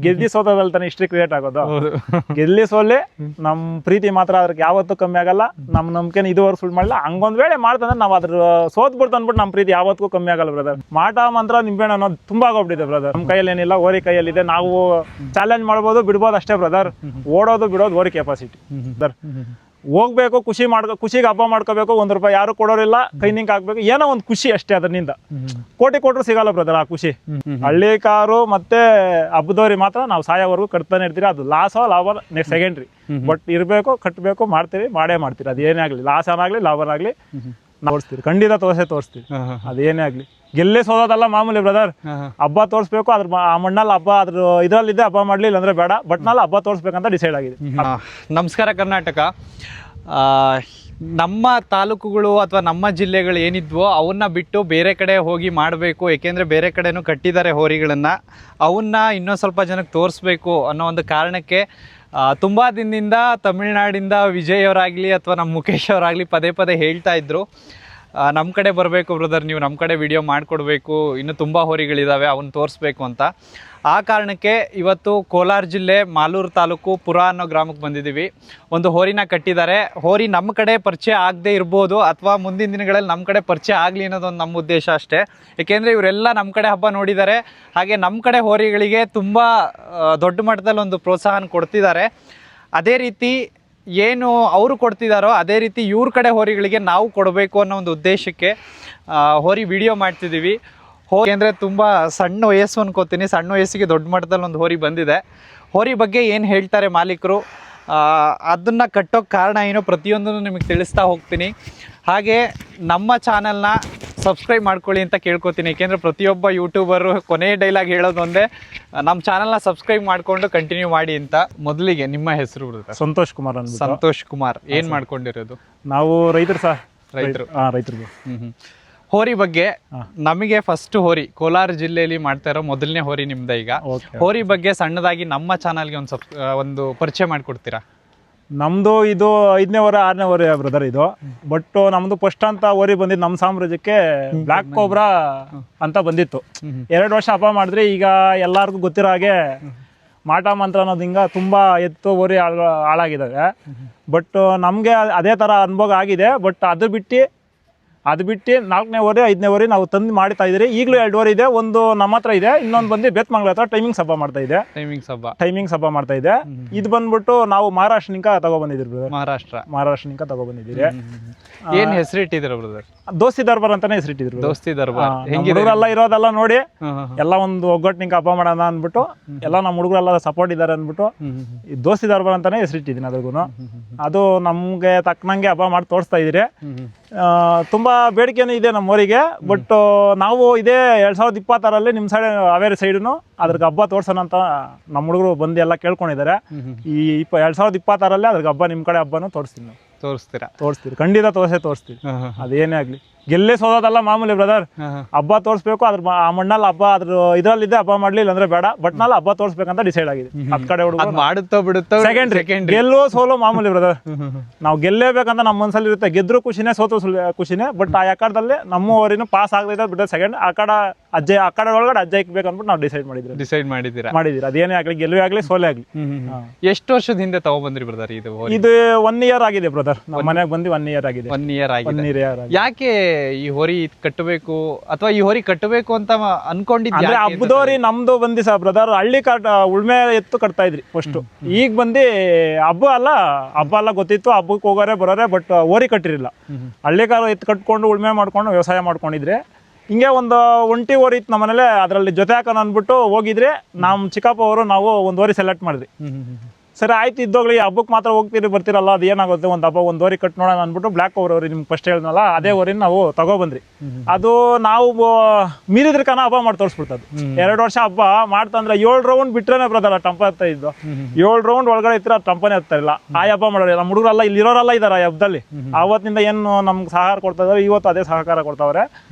ಗೆದ್ದಿ ಸೋತದಲ್ಲಿ ತಾನೆ history create ಆಗೋದು. ಗೆಲ್ಲಿ ಸೋಲಿ ನಮ್ ಪ್ರೀತಿ ಮಾತ್ರ ಅದ್ರಕ್ಕೆ ಯಾವತ್ತೂ ಕಮ್ಮಿ ಆಗಲ್ಲ. ನಮ್ ನಂಬಿಕೆನ ಇದುವರೆಗೂ ಸುಳ್ಳು ಮಾಡಲ್ಲ. ಹಂಗೊಂದ್ ವೇಳೆ ಮಾಡ್ತಂದ್ರೆ ನಾವ್ ಅದ್ರ ಸೋತ್ ಬಿಡ್ತು ಅಂದ್ಬಿಟ್ಟು ನಮ್ ಪ್ರೀತಿ ಯಾವತ್ತೂ ಕಮ್ಮಿ ಆಗಲ್ಲ ಬ್ರದರ್. ಮಾಟ ಮಂತ್ರ ನಿಂಬೆಹಣ್ಣು ಅನ್ನೋದು ತುಂಬಾ ಆಗೋಗ್ಬಿಟ್ಟಿದೆ ಬ್ರದರ್. ನಮ್ ಕೈಯಲ್ಲಿ ಏನಿಲ್ಲ, ಓರಿ ಕೈಯಲ್ಲಿದೆ. ನಾವು ಚಾಲೆಂಜ್ ಮಾಡ್ಬೋದು, ಬಿಡ್ಬೋದು ಅಷ್ಟೇ ಬ್ರದರ್. ಓಡೋದು ಬಿಡೋದು ಓರಿ ಕೆಪಾಸಿಟಿ ಬ್ರದರ್. ಹೋಗ್ಬೇಕು, ಖುಷಿಗೆ ಹಬ್ಬ ಮಾಡ್ಕೋಬೇಕು. ₹1 ಯಾರು ಕೊಡೋರಿಲ್ಲ, ಕೈ ನಿಂಕ್ ಹಾಕ್ಬೇಕು, ಏನೋ ಒಂದು ಖುಷಿ ಅಷ್ಟೇ. ಅದರಿಂದ ಕೋಟಿ ಕೊಟ್ಟರು ಸಿಗಲ್ಲ ಬ್ರದರ್ ಆ ಖುಷಿ. ಹಳ್ಳಿ ಕಾರು ಮತ್ತೆ ಹಬ್ಬದವ್ರಿ ಮಾತ್ರ ನಾವು ಸಾಯೋವರೆಗೂ ಕಟ್ತಾನೆ ಇರ್ತೀರಿ. ಅದು ಲಾಸೋ ಲಾಭ ನೆಕ್ಸ್ಟ್ ಸೆಕೆಂಡ್ರಿ. ಬಟ್ ಇರಬೇಕು, ಕಟ್ಟಬೇಕು, ಮಾಡ್ತೀರಿ, ಮಾಡೇ ಮಾಡ್ತೀರಿ. ಅದೇನೇ ಆಗಲಿ, ಲಾಸ್ ಏನಾಗಲಿ ಲಾಭನಾಗಲಿ ತೋರಿಸ್ತೀರಿ, ಖಂಡಿತ ತೋರಿಸ್ತೀವಿ. ಅದೇನೇ ಆಗಲಿ. ಗೆಲ್ಲೇ ಸೋದೋದಲ್ಲ ಮಾಮೂಲಿ ಬ್ರದರ್. ಹಬ್ಬ ತೋರಿಸ್ಬೇಕು, ಅದ್ರ ಆ ಮಣ್ಣಲ್ಲಿ ಹಬ್ಬ ಅದ್ರ ಇದ್ರಲ್ಲಿದೆ, ಹಬ್ಬ ಮಾಡ್ಲಿ ಇಲ್ಲಾಂದ್ರೆ ಬೇಡ, ಬಟ್ ನಲ್ಲಿ ಹಬ್ಬ ತೋರಿಸ್ಬೇಕಂತ ಡಿಸೈಡ್ ಆಗಿದೆ. ನಮಸ್ಕಾರ ಕರ್ನಾಟಕ. ನಮ್ಮ ತಾಲೂಕುಗಳು ಅಥವಾ ನಮ್ಮ ಜಿಲ್ಲೆಗಳು ಏನಿದ್ವೋ ಅವನ್ನ ಬಿಟ್ಟು ಬೇರೆ ಕಡೆ ಹೋಗಿ ಮಾಡಬೇಕು, ಏಕೆಂದರೆ ಬೇರೆ ಕಡೆನೂ ಕಟ್ಟಿದ್ದಾರೆ ಹೋರಿಗಳನ್ನು. ಅವನ್ನ ಇನ್ನೊಂದು ಸ್ವಲ್ಪ ಜನಕ್ಕೆ ತೋರಿಸ್ಬೇಕು ಅನ್ನೋ ಒಂದು ಕಾರಣಕ್ಕೆ ತುಂಬ ದಿನದಿಂದ ತಮಿಳ್ನಾಡಿಂದ ವಿಜಯ್ ಅವರಾಗಲಿ ಅಥವಾ ನಮ್ಮ ಮುಖೇಶ್ ಅವರಾಗಲಿ ಪದೇ ಪದೇ ಹೇಳ್ತಾ ಇದ್ರು, ನಮ್ಮ ಕಡೆ ಬರಬೇಕು ಬ್ರದರ್, ನೀವು ನಮ್ಮ ಕಡೆ ವಿಡಿಯೋ ಮಾಡಿಕೊಡ್ಬೇಕು, ಇನ್ನೂ ತುಂಬ ಹೋರಿಗಳಿದ್ದಾವೆ, ಅವನ್ನ ತೋರಿಸ್ಬೇಕು ಅಂತ. ಆ ಕಾರಣಕ್ಕೆ ಇವತ್ತು ಕೋಲಾರ ಜಿಲ್ಲೆ ಮಾಲೂರು ತಾಲೂಕು ಪುರ ಅನ್ನೋ ಗ್ರಾಮಕ್ಕೆ ಬಂದಿದ್ದೀವಿ. ಒಂದು ಹೋರಿನ ಕಟ್ಟಿದ್ದಾರೆ. ಹೋರಿ ನಮ್ಮ ಕಡೆ ಪರಿಚಯ ಆಗದೆ ಇರ್ಬೋದು, ಅಥವಾ ಮುಂದಿನ ದಿನಗಳಲ್ಲಿ ನಮ್ಮ ಕಡೆ ಪರಿಚಯ ಆಗಲಿ ಅನ್ನೋದೊಂದು ನಮ್ಮ ಉದ್ದೇಶ ಅಷ್ಟೇ. ಏಕೆಂದರೆ ಇವರೆಲ್ಲ ನಮ್ಮ ಕಡೆ ಹಬ್ಬ ನೋಡಿದ್ದಾರೆ, ಹಾಗೆ ನಮ್ಮ ಕಡೆ ಹೋರಿಗಳಿಗೆ ತುಂಬ ದೊಡ್ಡ ಮಟ್ಟದಲ್ಲಿ ಒಂದು ಪ್ರೋತ್ಸಾಹನ ಕೊಡ್ತಿದ್ದಾರೆ. ಅದೇ ರೀತಿ ಏನು ಅವರು ಕೊಡ್ತಿದ್ದಾರೋ ಅದೇ ರೀತಿ ಇವ್ರ ಕಡೆ ಹೋರಿಗಳಿಗೆ ನಾವು ಕೊಡಬೇಕು ಅನ್ನೋ ಒಂದು ಉದ್ದೇಶಕ್ಕೆ ಹೋರಿ ವಿಡಿಯೋ ಮಾಡ್ತಿದ್ದೀವಿ. ಹೋರಿ ಅಂದರೆ ತುಂಬ ಸಣ್ಣ ವಯಸ್ಸು ಅನ್ಕೋತೀನಿ, ಸಣ್ಣ ವಯಸ್ಸಿಗೆ ದೊಡ್ಡ ಮಟ್ಟದಲ್ಲಿ ಒಂದು ಹೋರಿ ಬಂದಿದೆ. ಹೋರಿ ಬಗ್ಗೆ ಏನು ಹೇಳ್ತಾರೆ ಮಾಲೀಕರು, ಅದನ್ನು ಕಟ್ಟೋಕ್ಕೆ ಕಾರಣ ಏನು, ಪ್ರತಿಯೊಂದನ್ನು ನಿಮಗೆ ತಿಳಿಸ್ತಾ ಹೋಗ್ತೀನಿ. ಹಾಗೆ ನಮ್ಮ ಚಾನಲ್ನ ಸಬ್ಸ್ಕ್ರೈಬ್ ಮಾಡ್ಕೊಳ್ಳಿ ಅಂತ ಕೇಳ್ಕೊತೀನಿ. ಏಕೆಂದರೆ ಪ್ರತಿಯೊಬ್ಬ ಯೂಟ್ಯೂಬರು ಕೊನೆಯ ಡೈಲಾಗ್ ಹೇಳೋದು ಒಂದೇ, ನಮ್ಮ ಚಾನಲ್ನ ಸಬ್ಸ್ಕ್ರೈಬ್ ಮಾಡಿಕೊಂಡು ಕಂಟಿನ್ಯೂ ಮಾಡಿ ಅಂತ. ಮೊದಲಿಗೆ ನಿಮ್ಮ ಹೆಸರು ಬರುತ್ತೆ? ಸಂತೋಷ್ ಕುಮಾರ್ ಅಂತ. ಸಂತೋಷ್ ಕುಮಾರ್, ಏನು ಮಾಡ್ಕೊಂಡಿರೋದು? ನಾವು ರೈತರು ಸರ್. ರೈತರು. ರೈತರಿಗೆ ಹೋರಿ ಬಗ್ಗೆ ನಮಗೆ ಫಸ್ಟ್ ಹೋರಿ ಕೋಲಾರ ಜಿಲ್ಲೆಯಲ್ಲಿ ಮಾಡ್ತಾ ಇರೋ ಮೊದಲನೇ ಹೋರಿ ನಿಮ್ದ. ಈಗ ಹೋರಿ ಬಗ್ಗೆ ಸಣ್ಣದಾಗಿ ನಮ್ಮ ಚಾನಲ್ಗೆ ಒಂದು ಪರಿಚಯ ಮಾಡಿಕೊಡ್ತೀರಾ? ನಮ್ದು ಇದು 5ನೇ ವಾರ 6ನೇ ವಾರ ಬ್ರದರ್ ಇದು. ಬಟ್ ನಮ್ದು ಫಸ್ಟ್ ಅಂತ ಓರಿ ಬಂದಿದ್ದು ನಮ್ಮ ಸಾಮ್ರಾಜ್ಯಕ್ಕೆ ಬ್ಲ್ಯಾಕ್ ಕೋಬ್ರಾ ಅಂತ ಬಂದಿತ್ತು. 2 ವರ್ಷ ಹಬ್ಬ ಮಾಡಿದ್ರೆ ಈಗ ಎಲ್ಲರಿಗೂ ಗೊತ್ತಿರೋ ಹಾಗೆ ಮಾಟ ಮಂತ್ರ ಅನ್ನೋದು ಹಿಂಗ ತುಂಬಾ ಎತ್ತು ಓರಿ ಹಾಳಾಗಿದ್ದಾವೆ. ಬಟ್ ನಮಗೆ ಅದೇ ಥರ ಅನುಭವ ಆಗಿದೆ. ಬಟ್ ಅದು ಬಿಟ್ಟು 4ನೇ ಓರಿ 5ನೇ ಓರಿ ನಾವು ತಂದು ಮಾಡ್ತಾ ಇದ್ದೀರಿ. ಈಗಲೂ 2 ಓರಿ ಇದೆ, ಒಂದು ನಮ್ಮ ಹತ್ರ ಇದೆ, ಇನ್ನೊಂದು ಬಂದು ಬೇತ್ಮಂಗ್ಲ ಹತ್ರ ಟೈಮಿಂಗ್ಸ್ ಹಬ್ಬ ಮಾಡ್ತಾ ಇದೆ. ಟೈಮಿಂಗ್ಸ್ ಹಬ್ಬ ಮಾಡ್ತಾ ಇದೆ. ಇದು ಬಂದ್ಬಿಟ್ಟು ನಾವು ಮಹಾರಾಷ್ಟ್ರನಿಂದ ತಗೊಬಂದಿದ್ದೀರಿ ಬ್ರದರ್. ಮಹಾರಾಷ್ಟ್ರನಿಂದ ತಗೊಬಂದಿದ್ದೀರಿ. ಏನ್ ಹೆಸರಿಟ್ಟಿದ್ದೀರ ಬ್ರದರ್? ದೋಸ್ತಿ ದರ್ಬಾರ್ ಅಂತಾನೆ ಹೆಸರಿಟ್ಟಿದ್ರು. ದೋಸ್ತಿ ದರ್ಬಾರ್ ಹುಡುಗರೆಲ್ಲ ಇರೋದೆಲ್ಲ ನೋಡಿ ಎಲ್ಲ ಒಂದು ಒಗ್ಗಟ್ಟಿನಿಂದ ಹಬ್ಬ ಮಾಡೋಣ ಅಂದ್ಬಿಟ್ಟು ಎಲ್ಲ ನಮ್ಮ ಹುಡುಗರೆಲ್ಲ ಸಪೋರ್ಟ್ ಇದ್ದಾರೆ ಅಂದ್ಬಿಟ್ಟು ಈ ದೋಸ್ತಿ ದರ್ಬಾರ್ ಅಂತಾನೆ ಹೆಸರಿಟ್ಟಿದ್ದೀನಿ. ಅದಕ್ಕೂ ಅದು ನಮ್ಗೆ ತಕ್ಕನಂಗೆ ಹಬ್ಬ ಮಾಡಿ ತೋರಿಸ್ತಾ ಇದ್ದೀರಿ. ತುಂಬಾ ಬೇಡಿಕೆನೂ ಇದೆ ನಮ್ಮ ಊರಿಗೆ. ಬಟ್ ನಾವು ಇದೇ 2026ರಲ್ಲಿ ನಿಮ್ಮ ಸೈಡ್ ಹಾವೇರಿ ಸೈಡ್ನು ಅದ್ರಿಗೆ ಹಬ್ಬ ತೋರ್ಸೋಣ ಅಂತ ನಮ್ಮ ಹುಡುಗರು ಬಂದು ಎಲ್ಲ ಕೇಳ್ಕೊಂಡಿದ್ದಾರೆ. ಈ 2026ರಲ್ಲಿ ಅದ್ರಿಗೆ ಹಬ್ಬ ನಿಮ್ಮ ಕಡೆ ಹಬ್ಬನೂ ತೋರಿಸ್ತೀನಿ. ತೋರಿಸ್ತೀರಿ, ಖಂಡಿತ ತೋರಿಸ್ತೀವಿ. ಅದೇನೇ ಆಗ್ಲಿ. ಗೆಲ್ಲೇ ಸೋದೋದಲ್ಲ ಮಾಮೂಲಿ ಬ್ರದರ್. ಹಬ್ಬ ತೋರಿಸ್ಬೇಕು, ಅದ್ರ ಆ ಮಣ್ಣಲ್ಲಿ ಹಬ್ಬ ಅದ್ರ ಇದ್ರಲ್ಲಿದೆ, ಹಬ್ಬ ಮಾಡ್ಲಿ ಇಲ್ಲಾಂದ್ರೆ ಬೇಡ, ಬಟ್ ನಲ್ಲಿ ಹಬ್ಬ ತೋರಿಸ್ಬೇಕಂತ ಡಿಸೈಡ್ ಆಗಿದೆ. ಅದ್ ಕಡೆ ಹುಡುಗ ಮಾಡುತ್ತೋ ಬಿಡುತ್ತೋ ಸೆಕೆಂಡ್ರಿ. ಗೆಲ್ಲೋ ಸೋಲೋ ಮಾಮೂಲಿ ಬ್ರದರ್. ನಾವು ಗೆಲ್ಲೇಬೇಕಂತ ನಮ್ಮ ಮನ್ಸಲ್ಲಿ ಇರುತ್ತೆ. ಗೆದ್ರು ಖುಷಿನೇ, ಸೋತು ಖುಷಿನೇ. ಬಟ್ ಆ ಯಾಕಡದಲ್ಲಿ ನಮ್ಮ ಊರಿನ ಪಾಸ್ ಆಗದೆ ಬಿಟ್ಟರೆ ಸೆಕೆಂಡ್ ಆ ಕಡೆ ಒಳಗಡೆ ಅಜ್ಜ ಇಕ್ಬೇಕು ಅಂದ್ಬಿಟ್ಟು ನಾವು ಡಿಸೈಡ್ ಮಾಡಿದ್ದೀರಾ. ಅದೇನೇ ಆಗ್ಲಿ, ಗೆಲುವೇ ಆಗ್ಲಿ ಸೋಲೇ ಆಗ್ಲಿ. ಎಷ್ಟು ವರ್ಷದ ಹಿಂದೆ ತಗೊಬಂದ್ರಿ ಬ್ರದರ್? ಇದು 1 ಇಯರ್ ಆಗಿದೆ ಬ್ರದರ್. ನಮ್ಮ ಮನೆಗೆ ಬಂದು 1 ಇಯರ್ ಆಗಿದೆ. 1 ಇಯರ್ ಆಗಿದೆ. ಯಾಕೆ ಈ ಹೋರಿ ಕಟ್ಟಬೇಕು ಅಥವಾ ಈ ಹೋರಿ ಕಟ್ಟಬೇಕು ಅಂತ ಅನ್ಕೊಂಡಿದ್ರೆ? ಹಬ್ಬದೋರಿ ನಮ್ದು ಬಂದಿ ಸರ್ ಬ್ರದರ್. ಹಳ್ಳಿ ಉಳ್ಮೆ ಎತ್ತು ಕಟ್ತಾ ಇದ್ರಿ ಫಸ್ಟ್. ಈಗ ಬಂದು ಹಬ್ಬ ಅಲ್ಲ ಗೊತ್ತಿತ್ತು, ಹಬ್ಬಕ್ಕೆ ಹೋಗೋರೆ ಬರೋರೆ. ಬಟ್ ಹೋರಿ ಕಟ್ಟಿರಲಿಲ್ಲ. ಹಳ್ಳಿ ಕಾರು ಎತ್ತು ಕಟ್ಕೊಂಡು ಉಳ್ಮೆ ಮಾಡ್ಕೊಂಡು ವ್ಯವಸಾಯ ಮಾಡ್ಕೊಂಡಿದ್ರೆ ಹಿಂಗೆ ಒಂದು ಒಂಟಿ ಓರಿ ಇತ್ತು ನಮ್ಮನೇಲೆ. ಅದರಲ್ಲಿ ಜೊತೆ ಹಾಕೋಣ ಅಂದ್ಬಿಟ್ಟು ಹೋಗಿದ್ರೆ ನಮ್ಮ ಚಿಕ್ಕಪ್ಪ ಅವರು ನಾವು ಒಂದು ಓರಿ ಸೆಲೆಕ್ಟ್ ಮಾಡಿದ್ರಿ. ಸರಿ ಆಯ್ತು, ಇದ್ದೋಗ್ಲಿ, ಹಬ್ಬಕ್ಕೆ ಮಾತ್ರ ಹೋಗ್ತೀರಿ ಬರ್ತೀರಲ್ಲ, ಅದು ಏನಾಗುತ್ತೆ, ಒಂದು ಹಬ್ಬ ಒಂದು ಓರಿ ಕಟ್ ನೋಡೋಣ ಅಂದ್ಬಿಟ್ಟು ಬ್ಲ್ಯಾಕ್ ಓರಿ ನಿಮ್ಗೆ ಫಸ್ಟ್ ಹೇಳಿದ್ನಲ್ಲ ಅದೇ ಓರಿನ ನಾವು ತಗೊಬಂದ್ರಿ. ಅದು ನಾವು ಮೀರಿದ್ರ ಕಾನ ಹಬ್ಬ ಮಾಡಿ ತೋರಿಸ್ಬಿಡ್ತದ್ದು. 2 ವರ್ಷ ಹಬ್ಬ ಮಾಡ್ತಂದ್ರೆ 7 ರೌಂಡ್ ಬಿಟ್ರೇನೆ ಬ್ರದರ್ ಟಂಪ ಹತ್ತಾ ಇದ್ದು. 7 ರೌಂಡ್ ಒಳಗಡೆ ಇತ್ತು, ಟಂಪನೇ ಹತ್ತಾ ಇಲ್ಲ. ಆ ಹಬ್ಬ ಮಾಡೋರು ನಮ್ಮ ಹುಡುಗರೆಲ್ಲ ಇಲ್ಲಿ ಇರೋರೆಲ್ಲ ಇದಾರೆ ಆ ಹಬ್ಬದಲ್ಲಿ. ಆವತ್ತಿನಿಂದ ಏನು ನಮ್ಗೆ ಸಹಕಾರ ಕೊಡ್ತಾ ಇದಾರೆ, ಇವತ್ತು ಅದೇ ಸಹಕಾರ ಕೊಡ್ತಾವ್ರೆ.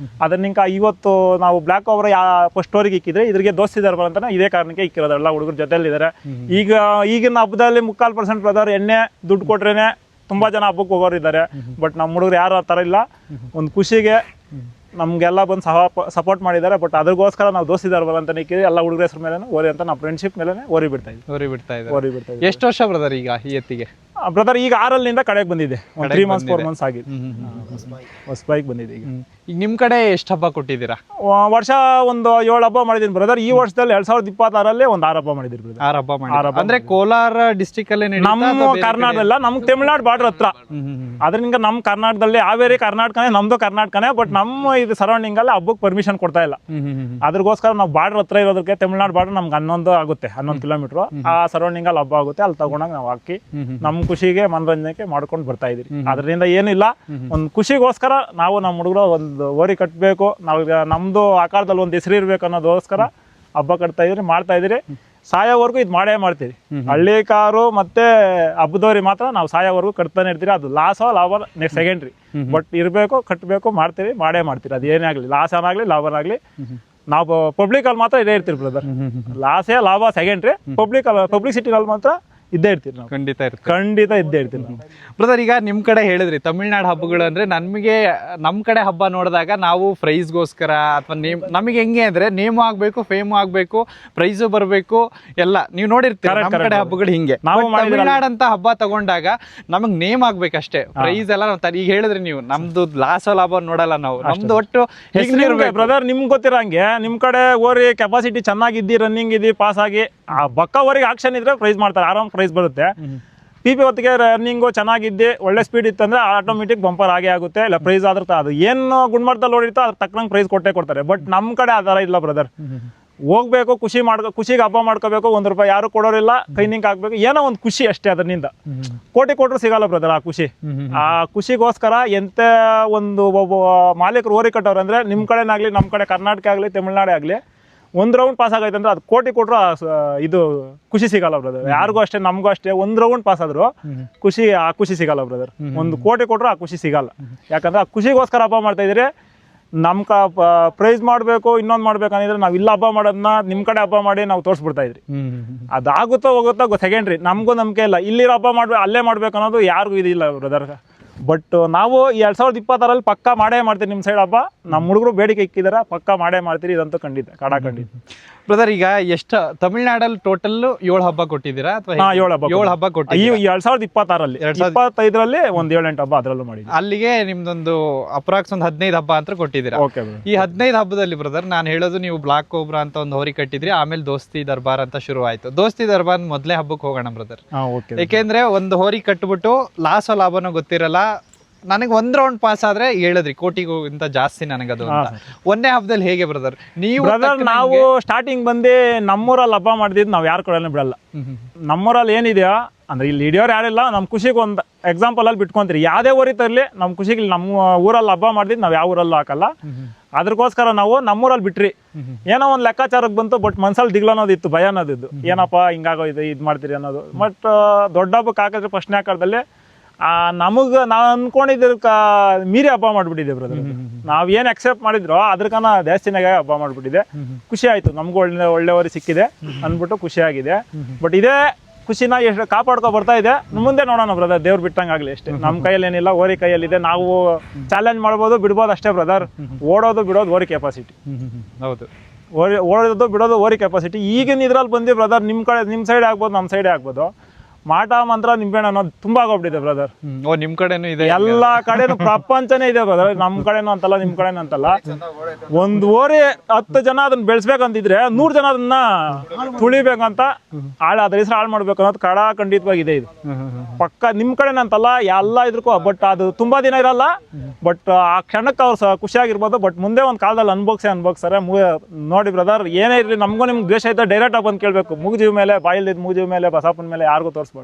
ಅದನ್ನ ಇವತ್ತು ನಾವು ಬ್ಲ್ಯಾಕ್ ಓವರ್ ಫಸ್ಟ್ ಓರಿಗೆ ಇಕ್ಕಿದ್ರೆ ಇದ್ರಿಗೆ ದೋಸ್ತಿ ದರ್ಬಾರ್ ಅಂತಾನೆ ಇದೇ ಕಾರಣಕ್ಕೆ ಇಕ್ಕಿರೋದು. ಎಲ್ಲ ಹುಡುಗರು ಜೊತೆಲಿದ್ದಾರೆ. ಈಗಿನ ಹಬ್ಬದಲ್ಲಿ 3/4% ಬ್ರದರ್ ಎಣ್ಣೆ ದುಡ್ಡು ಕೊಟ್ರೇನೆ ತುಂಬಾ ಜನ ಹಬ್ಬಕ್ಕೆ ಹೋಗೋರು ಇದ್ದಾರೆ. ಬಟ್ ನಮ್ಮ ಹುಡುಗರು ಯಾರು ಆ ಥರ ಇಲ್ಲ. ಒಂದು ಖುಷಿಗೆ ನಮಗೆಲ್ಲ ಬಂದು ಸಪೋರ್ಟ್ ಮಾಡಿದ್ದಾರೆ. ಬಟ್ ಅದಕ್ಕೋಸ್ಕರ ನಾವು ದೋಸ್ತಿದಾರ ಅಂತ ನಿಕ್ಕಿದ್ವಿ, ಎಲ್ಲ ಹುಡುಗರ ಹೆಸರು ಮೇಲೆ ಓರಿ ಅಂತ ನಾವು ಫ್ರೆಂಡ್ಶಿಪ್ ಮೇಲೆ ಓರಿ ಬಿಡ್ತಾ ಇದ್ವಿ. ಎಷ್ಟು ವರ್ಷ ಬ್ರದರ್ ಈಗ ಈ ಎತ್ತಿಗೆ? ಬ್ರದರ್ ಈಗ 6 ಕಡೆಗೆ ಬಂದಿದೆ, 3 months 4 months ಆಗಿದೆ, ಹೊಸಬಾಯಿಗೆ ಬಂದಿದೆ. ಈಗ ನಿಮ್ ಕಡೆ ಎಷ್ಟು ಹಬ್ಬ ಕೊಟ್ಟಿದ್ದೀರಾ? ವರ್ಷ ಒಂದು 7 ಹಬ್ಬ ಮಾಡಿದೀನಿ ಬ್ರದರ್. ಈ ವರ್ಷದಲ್ಲಿ 2026 ಒಂದು 6 ಹಬ್ಬ ಮಾಡಿದಿರಿ ಬ್ರದರ್. 6 ಹಬ್ಬ ಮಾಡಿದ್ದೀರಾ? ಅಂದ್ರೆ ಕೋಲಾರ ಡಿಸ್ಟ್ರಿಕ್ಟ್ ಅಲ್ಲೇ ನಮ್ಮ ಕರ್ನಾಟಕದಲ್ಲ, ನಮ್ಗೆ ತಮಿಳ್ನಾಡು ಬಾರ್ಡರ್ ಹತ್ರ. ಅದರಿಂದ ನಮ್ಮ ಕರ್ನಾಟಕದಲ್ಲಿ ಹಾವೇರಿ ಕರ್ನಾಟಕನೇ, ನಮ್ದು ಕರ್ನಾಟಕನೇ. ಬಟ್ ನಮ್ಮ ಇದು ಸರೌಂಡಿಂಗ್ ಅಲ್ಲಿ ಹಬ್ಬಕ್ಕೆ ಪರ್ಮಿಷನ್ ಕೊಡ್ತಾ ಇಲ್ಲ. ಅದ್ರಗೋಸ್ಕರ ನಾವು ಬಾರ್ಡರ್ ಹತ್ರ ಇರೋದಕ್ಕೆ, ತಮಿಳ್ನಾಡು ಬಾರ್ಡರ್ ನಮ್ಗೆ 11 ಕಿಲೋಮೀಟರ್ ಆ ಸರೌಂಡಿಂಗ್ ಅಲ್ಲಿ ಹಬ್ಬ ಆಗುತ್ತೆ. ಅಲ್ಲಿ ತಗೊಂಡಾಗ ನಾವು ಹಾಕಿ ನಮ್ಮ ಖುಷಿಗೆ ಮನರಂಜನೆಗೆ ಮಾಡ್ಕೊಂಡು ಬರ್ತಾ ಇದೀವಿ. ಅದರಿಂದ ಏನಿಲ್ಲ, ಒಂದು ಖುಷಿಗೋಸ್ಕರ ನಾವು ನಮ್ಮ ಹುಡುಗರು ಒಂದು ಓರಿ ಕಟ್ಟಬೇಕು, ನಾವು ನಮ್ದು ಆಕಾರದಲ್ಲಿ ಒಂದು ಹೆಸರು ಇರ್ಬೇಕು ಅನ್ನೋದೋಸ್ಕರ ಹಬ್ಬ ಕಟ್ತಾ ಇದ್ರಿ, ಮಾಡ್ತಾ ಇದ್ರಿ. ಸಾಯೋವರೆಗೂ ಇದು ಮಾಡೇ ಮಾಡ್ತೀವಿ. ಹಳ್ಳಿ ಕಾರು ಮತ್ತೆ ಹಬ್ಬದವ್ರಿ ಮಾತ್ರ ನಾವು ಸಾಯೋವರೆಗೂ ಕಟ್ತಾನೆ ಇರ್ತೀರಿ. ಅದು ಲಾಸೋ ಲಾಭ ನೆಕ್ಸ್ಟ್ ಸೆಕೆಂಡ್ರಿ, ಬಟ್ ಇರಬೇಕು, ಕಟ್ಟಬೇಕು, ಮಾಡ್ತೀವಿ, ಮಾಡೇ ಮಾಡ್ತೀರಿ. ಅದು ಏನೇ ಆಗಲಿ, ಲಾಸ್ ಏನಾಗಲಿ ಲಾಭನಾಗಲಿ, ನಾವು ಪಬ್ಲಿಕ್ ಅಲ್ಲಿ ಮಾತ್ರ ಇದೇ ಇರ್ತೀರಿ ಬ್ರದರ್. ಲಾಸೇ ಲಾಭ ಸೆಕೆಂಡ್ರಿ, ಪಬ್ಲಿಸಿಟಿನಲ್ಲಿ ಮಾತ್ರ ಇದ್ದೇ ಇರ್ತೀವಿ ನಾವು. ಖಂಡಿತ ಇದ್ದೇ ಇರ್ತೀವಿ ನಾವು ಬ್ರದರ್. ಈಗ ನಿಮ್ ಕಡೆ ಹೇಳಿದ್ರಿ ತಮಿಳ್ನಾಡು ಹಬ್ಬಗಳು ಅಂದ್ರೆ, ನಮಗೆ ನಮ್ ಕಡೆ ಹಬ್ಬ ನೋಡಿದಾಗ ನಾವು ಪ್ರೈಸ್ಗೋಸ್ಕರ ಅಥವಾ ನಮಗೆ ಹೆಂಗೆ ಅಂದ್ರೆ ನೇಮ್ ಆಗ್ಬೇಕು, ಫೇಮ್ ಆಗ್ಬೇಕು, ಪ್ರೈಸು ಬರಬೇಕು ಎಲ್ಲ. ನೀವು ನೋಡಿರ್ತೀರ ನಮ್ ಕಡೆ ಹಬ್ಬಗಳು ಹಿಂಗೆ. ತಮಿಳ್ನಾಡು ಅಂತ ಹಬ್ಬ ತಗೊಂಡಾಗ ನಮಗ್ ನೇಮ್ ಆಗ್ಬೇಕಷ್ಟೇ, ಪ್ರೈಸ್ ಎಲ್ಲ ಈಗ ಹೇಳಿದ್ರಿ ನೀವು, ನಮ್ದು ಲಾಸೋ ಲಾಭ ನೋಡಲ್ಲ ನಾವು, ನಮ್ದು ಒಟ್ಟು ಹೆಸರು ಬ್ರದರ್. ನಿಮ್ಗೆ ಗೊತ್ತಿರಂಗೆ ನಿಮ್ ಕಡೆ ಓರಿ ಕೆಪಾಸಿಟಿ ಚೆನ್ನಾಗಿದ್ದಿ, ರನ್ನಿಂಗ್ ಇದ್ದಿ, ಪಾಸ್ ಆಗಿ ಆ ಬಕ್ಕ ಓರಿಗೆ ಆಕ್ಷನ್ ಇದ್ರೆ ಪ್ರೈಸ್ ಮಾಡ್ತಾರೆ, ಆರಾಮ್ ಪ್ರೈಸ್ ಬರುತ್ತೆ. PP ಹೊತ್ತಿಗೆ ರನ್ನಿಂಗು ಚೆನ್ನಾಗಿದ್ದೆ, ಒಳ್ಳೆ ಸ್ಪೀಡ್ ಇತ್ತಂದ್ರೆ ಆಟೋಮೆಟಿಕ್ ಬಂಪರ್ ಆಗೇ ಆಗುತ್ತೆ. ಇಲ್ಲ ಪ್ರೈಸ್ ಆದ್ರೆ ಅದು ಏನು ಗುಣಮಟ್ಟದಲ್ಲಿ ನೋಡಿರ್ತೋ ಅದ್ರ ತಕ್ಕಂಗೆ ಪ್ರೈಸ್ ಕೊಡ್ತಾರೆ. ಬಟ್ ನಮ್ಮ ಕಡೆ ಆ ಥರ ಇಲ್ಲ ಬ್ರದರ್. ಹೋಗ್ಬೇಕು, ಖುಷಿಗೆ ಹಬ್ಬ ಮಾಡ್ಕೋಬೇಕು, ₹1 ಯಾರು ಕೊಡೋರಿಲ್ಲ, ಕೈನಿಂಗ್ ಹಾಕ್ಬೇಕು, ಏನೋ ಒಂದು ಖುಷಿ ಅಷ್ಟೇ. ಅದರಿಂದ ಕೋಟಿ ಕೊಟ್ಟರು ಸಿಗಲ್ಲ ಬ್ರದರ್ ಆ ಖುಷಿ. ಆ ಖುಷಿಗೋಸ್ಕರ ಎಂತ ಒಂದು ಒಬ್ಬ ಮಾಲೀಕರು ಓರಿ ಕಟ್ಟೋರು ಅಂದ್ರೆ, ನಿಮ್ಮ ಕಡೆನಾಗ್ಲಿ, ನಮ್ಮ ಕಡೆ ಕರ್ನಾಟಕ ಆಗಲಿ, ತಮಿಳ್ನಾಡು ಆಗಲಿ, 1 ರೌಂಡ್ ಪಾಸ್ ಆಗೈತೆ ಅಂದ್ರೆ ಅದು ಕೋಟಿ ಕೊಟ್ಟರು ಇದು ಖುಷಿ ಸಿಗಲ್ಲ ಬ್ರದರ್. ಯಾರಿಗೂ ಅಷ್ಟೇ, ನಮಗೂ ಅಷ್ಟೇ. 1 ರೌಂಡ್ ಪಾಸ್ ಆದ್ರು ಆ ಖುಷಿ ಸಿಗಲ್ಲ ಬ್ರದರ್. 1 ಕೋಟಿ ಕೊಟ್ಟರು ಆ ಖುಷಿ ಸಿಗಲ್ಲ. ಯಾಕಂದ್ರೆ ಆ ಖುಷಿಗೋಸ್ಕರ ಹಬ್ಬ ಮಾಡ್ತಾ ಇದ್ರೆ, ನಮ್ಮ ಪ್ರೈಸ್ ಮಾಡಬೇಕು, ಇನ್ನೊಂದು ಮಾಡ್ಬೇಕಂದ್ರೆ ನಾವು ಇಲ್ಲ ಹಬ್ಬ ಮಾಡೋದನ್ನ ನಿಮ್ಮ ಕಡೆ ಹಬ್ಬ ಮಾಡಿ ನಾವು ತೋರಿಸ್ಬಿಡ್ತಾ ಇದ್ರಿ. ಅದಾಗುತ್ತೋ ಹೋಗುತ್ತೋ ಸೆಕೆಂಡ್ರಿ, ನಮಗೂ ನಂಬಿಕೆ ಇಲ್ಲ. ಇಲ್ಲಿರೋ ಹಬ್ಬ ಮಾಡ್ಬೇಕು, ಅಲ್ಲೇ ಮಾಡ್ಬೇಕು ಅನ್ನೋದು ಯಾರಿಗೂ ಇದಿಲ್ಲ ಬ್ರದರ್. ಬಟ್ ನಾವು 2026 ಪಕ್ಕ ಮಾಡೇ ಮಾಡ್ತೀವಿ. ನಿಮ್ಮ ಸೈಡ್ ಹಬ್ಬ ನಮ್ಮ ಹುಡುಗರು ಬೇಡಿಕೆ ಇಕ್ಕಿದಾರ, ಪಕ್ಕ ಮಾಡೇ ಮಾಡ್ತೀರಿ. ಇದಂತೂ ಖಂಡಿತ ಖಂಡಿತ ಬ್ರದರ್. ಈಗ ಎಷ್ಟು ತಮಿಳ್ನಾಡಲ್ಲಿ ಟೋಟಲ್ 7 ಹಬ್ಬ ಕೊಟ್ಟಿದ್ದೀರಾ ಅಥವಾ 7 ಹಬ್ಬ ಕೊಟ್ಟಿದ್ದೀರಾ? 2026 25ರಲ್ಲಿ ಒಂದು 7-8 ಹಬ್ಬ ಅದರಲ್ಲೂ ಮಾಡಿದ್ವಿ. ಅಲ್ಲಿಗೆ ನಿಮ್ದೊಂದು ಅಪ್ರಾಕ್ಸ್ ಒಂದು 15 ಹಬ್ಬ ಅಂತ ಕೊಟ್ಟಿದ್ದೀರಾ. ಈ 15 ಹಬ್ಬದಲ್ಲಿ ಬ್ರದರ್ ನಾನು ಹೇಳೋದು, ನೀವು ಬ್ಲಾಕ್ ಕೋಬ್ರಾ ಅಂತ ಒಂದು ಹೋರಿ ಕಟ್ಟಿದ್ರಿ, ಆಮೇಲೆ ದೋಸ್ತಿ ದರ್ಬಾರ್ ಅಂತ ಶುರು ಆಯ್ತು. ದೋಸ್ತಿ ದರ್ಬಾರ್ ಮೊದಲೇ ಹಬ್ಬಕ್ಕೆ ಹೋಗೋಣ ಬ್ರದರ್. ಯಾಕೆಂದ್ರೆ ಒಂದು ಹೋರಿ ಕಟ್ಬಿಟ್ಟು ಲಾಸೋ ಲಾಭನೋ ಗೊತ್ತಿರಲ್ಲ. ನನಗೆ 1 ರೌಂಡ್ ಪಾಸ್ ಆದ್ರೆ ಹೇಳಿದ್ರಿ ಕೋಟಿಗಿಂತ ಜಾಸ್ತಿ ನನಗದು ಅಂತ. ಒಂದೇ ಹಬ್ಬದಲ್ಲಿ ಹೇಗೆ ಬ್ರದರ್ ನೀವು? ಬ್ರದರ್ ನಾವು ಸ್ಟಾರ್ಟಿಂಗ್ ಬಂದು ನಮ್ಮೂರಲ್ಲಿ ಹಬ್ಬ ಮಾಡಿದ್ ನಾವು ಯಾರ ಕಡೆ ಬಿಡಲ್ಲ. ನಮ್ಮೂರಲ್ಲಿ ಏನಿದೆಯಾ ಅಂದ್ರೆ ಇಲ್ಲಿ ಹಿಡಿಯೋರು ಯಾರಿಲ್ಲ. ನಮ್ಮ ಖುಷಿಗೆ ಒಂದು ಎಕ್ಸಾಂಪಲ್ ಅಲ್ಲಿ ಬಿಟ್ಕೊಂತೀರಿ. ಯಾವುದೇ ಊರಿ ತರಲಿ ನಮ್ಮ ಖುಷಿಗೆ ನಮ್ಮ ಊರಲ್ಲಿ ಹಬ್ಬ ಮಾಡಿದ್ ನಾವು ಯಾವ ಊರಲ್ಲೂ ಹಾಕಲ್ಲ. ಅದಕ್ಕೋಸ್ಕರ ನಾವು ನಮ್ಮೂರಲ್ಲಿ ಬಿಟ್ರಿ. ಏನೋ ಒಂದು ಲೆಕ್ಕಾಚಾರಕ್ಕೆ ಬಂತು, ಬಟ್ ಮನ್ಸಲ್ಲಿ ದಿಗ್ಲ ಅನ್ನೋದಿತ್ತು, ಭಯ ಅನ್ನೋದಿತ್ತು. ಏನಪ್ಪ ಹಿಂಗಾಗೋಯ್ತು, ಇದು ಮಾಡ್ತೀರಿ ಅನ್ನೋದು. ಬಟ್ ದೊಡ್ಡ ಹಬ್ಬಕ್ಕೆ ಹಾಕಿದ್ರೆ ಪ್ರಶ್ನೆ ಆಕಾರದಲ್ಲಿ ನಮಗೆ ನಾವು ಅನ್ಕೊಂಡಿದ್ದಕ್ಕ ಮೀರಿ ಹಬ್ಬ ಮಾಡ್ಬಿಟ್ಟಿದೆ ಬ್ರದರ್. ನಾವ್ ಏನ್ ಅಕ್ಸೆಪ್ಟ್ ಮಾಡಿದ್ರೋ ಅದಕ್ಕನ ಜಾಸ್ತಿನಾಗ ಹಬ್ಬ ಮಾಡ್ಬಿಟ್ಟಿದೆ. ಖುಷಿ ಆಯ್ತು, ನಮ್ಗೂ ಒಳ್ಳೆಯವರಿ ಸಿಕ್ಕಿದೆ ಅಂದ್ಬಿಟ್ಟು ಖುಷಿ ಆಗಿದೆ. ಬಟ್ ಇದೇ ಖುಷಿನ ಎಷ್ಟು ಕಾಪಾಡ್ಕೊ ಬರ್ತಾ ಇದೆ, ಮುಂದೆ ನೋಡೋಣ ಬ್ರದರ್. ದೇವ್ರು ಬಿಟ್ಟಂಗಾಗ್ಲಿ ಅಷ್ಟೇ. ನಮ್ಮ ಕೈಯಲ್ಲಿ ಏನಿಲ್ಲ, ಓರಿ ಕೈಯಲ್ಲಿದೆ. ನಾವು ಚಾಲೆಂಜ್ ಮಾಡ್ಬೋದು, ಬಿಡ್ಬೋದು ಅಷ್ಟೇ ಬ್ರದರ್. ಓಡೋದು ಬಿಡೋದು ಓರಿ ಕೆಪಾಸಿಟಿ. ಹೌದು, ಓಡೋದು ಬಿಡೋದು ಓರಿ ಕೆಪಾಸಿಟಿ. ಈಗಿನ ಇದ್ರಲ್ಲಿ ಬಂದಿ ಬ್ರದರ್, ನಿಮ್ಮ ಸೈಡ್ ಆಗ್ಬೋದು, ನಮ್ಮ ಸೈಡೇ ಆಗ್ಬೋದು. ಮಾಟ ಮಂತ್ರ ನಿಂಬೆಹಣ್ಣು ಅನ್ನೋದು ತುಂಬಾ ಆಗೋಗ್ಬಿಟ್ಟಿದೆ ಬ್ರದರ್. ನಿಮ್ ಕಡೆನೂ ಇದೆ, ಎಲ್ಲಾ ಕಡೆನೂ ಪ್ರಪಂಚನೇ ಇದೆ ಬ್ರದರ್. ನಮ್ ಕಡೆನೂ ಅಂತಲ್ಲ, ನಿಮ್ ಕಡೆನೂ ಅಂತಲ್ಲ. ಒಂದ್ ಓರಿ 10 ಜನ ಅದನ್ನ ಬೆಳೆಸ್ಬೇಕಂತಿದ್ರೆ 100 ಜನ ಅದನ್ನ ತುಳಿಬೇಕಂತ ಅದ್ರ ಹೆಸರು ಹಾಳು ಮಾಡ್ಬೇಕು ಅನ್ನೋದು ಖಂಡಿತವಾಗಿದೆ. ಇದು ಪಕ್ಕ ನಿಮ್ ಕಡೆನೂ ಅಂತಲ್ಲ, ಎಲ್ಲ ಇದ್ರಕ್ಕೂ. ಬಟ್ ಅದು ತುಂಬಾ ದಿನ ಇರಲ್ಲ. ಬಟ್ ಆ ಕ್ಷಣಕ್ಕೆ ಅವ್ರು ಖುಷಿಯಾಗಿರ್ಬೋದು. ಬಟ್ ಮುಂದೆ ಒಂದ್ ಕಾಲದಲ್ಲಿ ಅನ್ಭೋಗ್ಸರೆ ನೋಡಿ ಬ್ರದರ್. ಏನೇ ಇರ್ಲಿ, ನಮಗೂ ನಿಮ್ಗೆ ದ್ವೇಷ ಇದ್ದ ಡೈರೆಕ್ಟ್ ಆಗಿ ಬಂದು ಕೇಳ್ಬೇಕು. ಮೂಗುಜೀವ್ ಮೇಲೆ, ಬಾಯಿಲ್ದಿದ್ ಮೂಗುಜೀವ್ ಮೇಲೆ, ಬಸಪ್ಪನ ಮೇಲೆ ಯಾರಿಗೂ ತೋರಿಸ್ಬಾರ್ದು.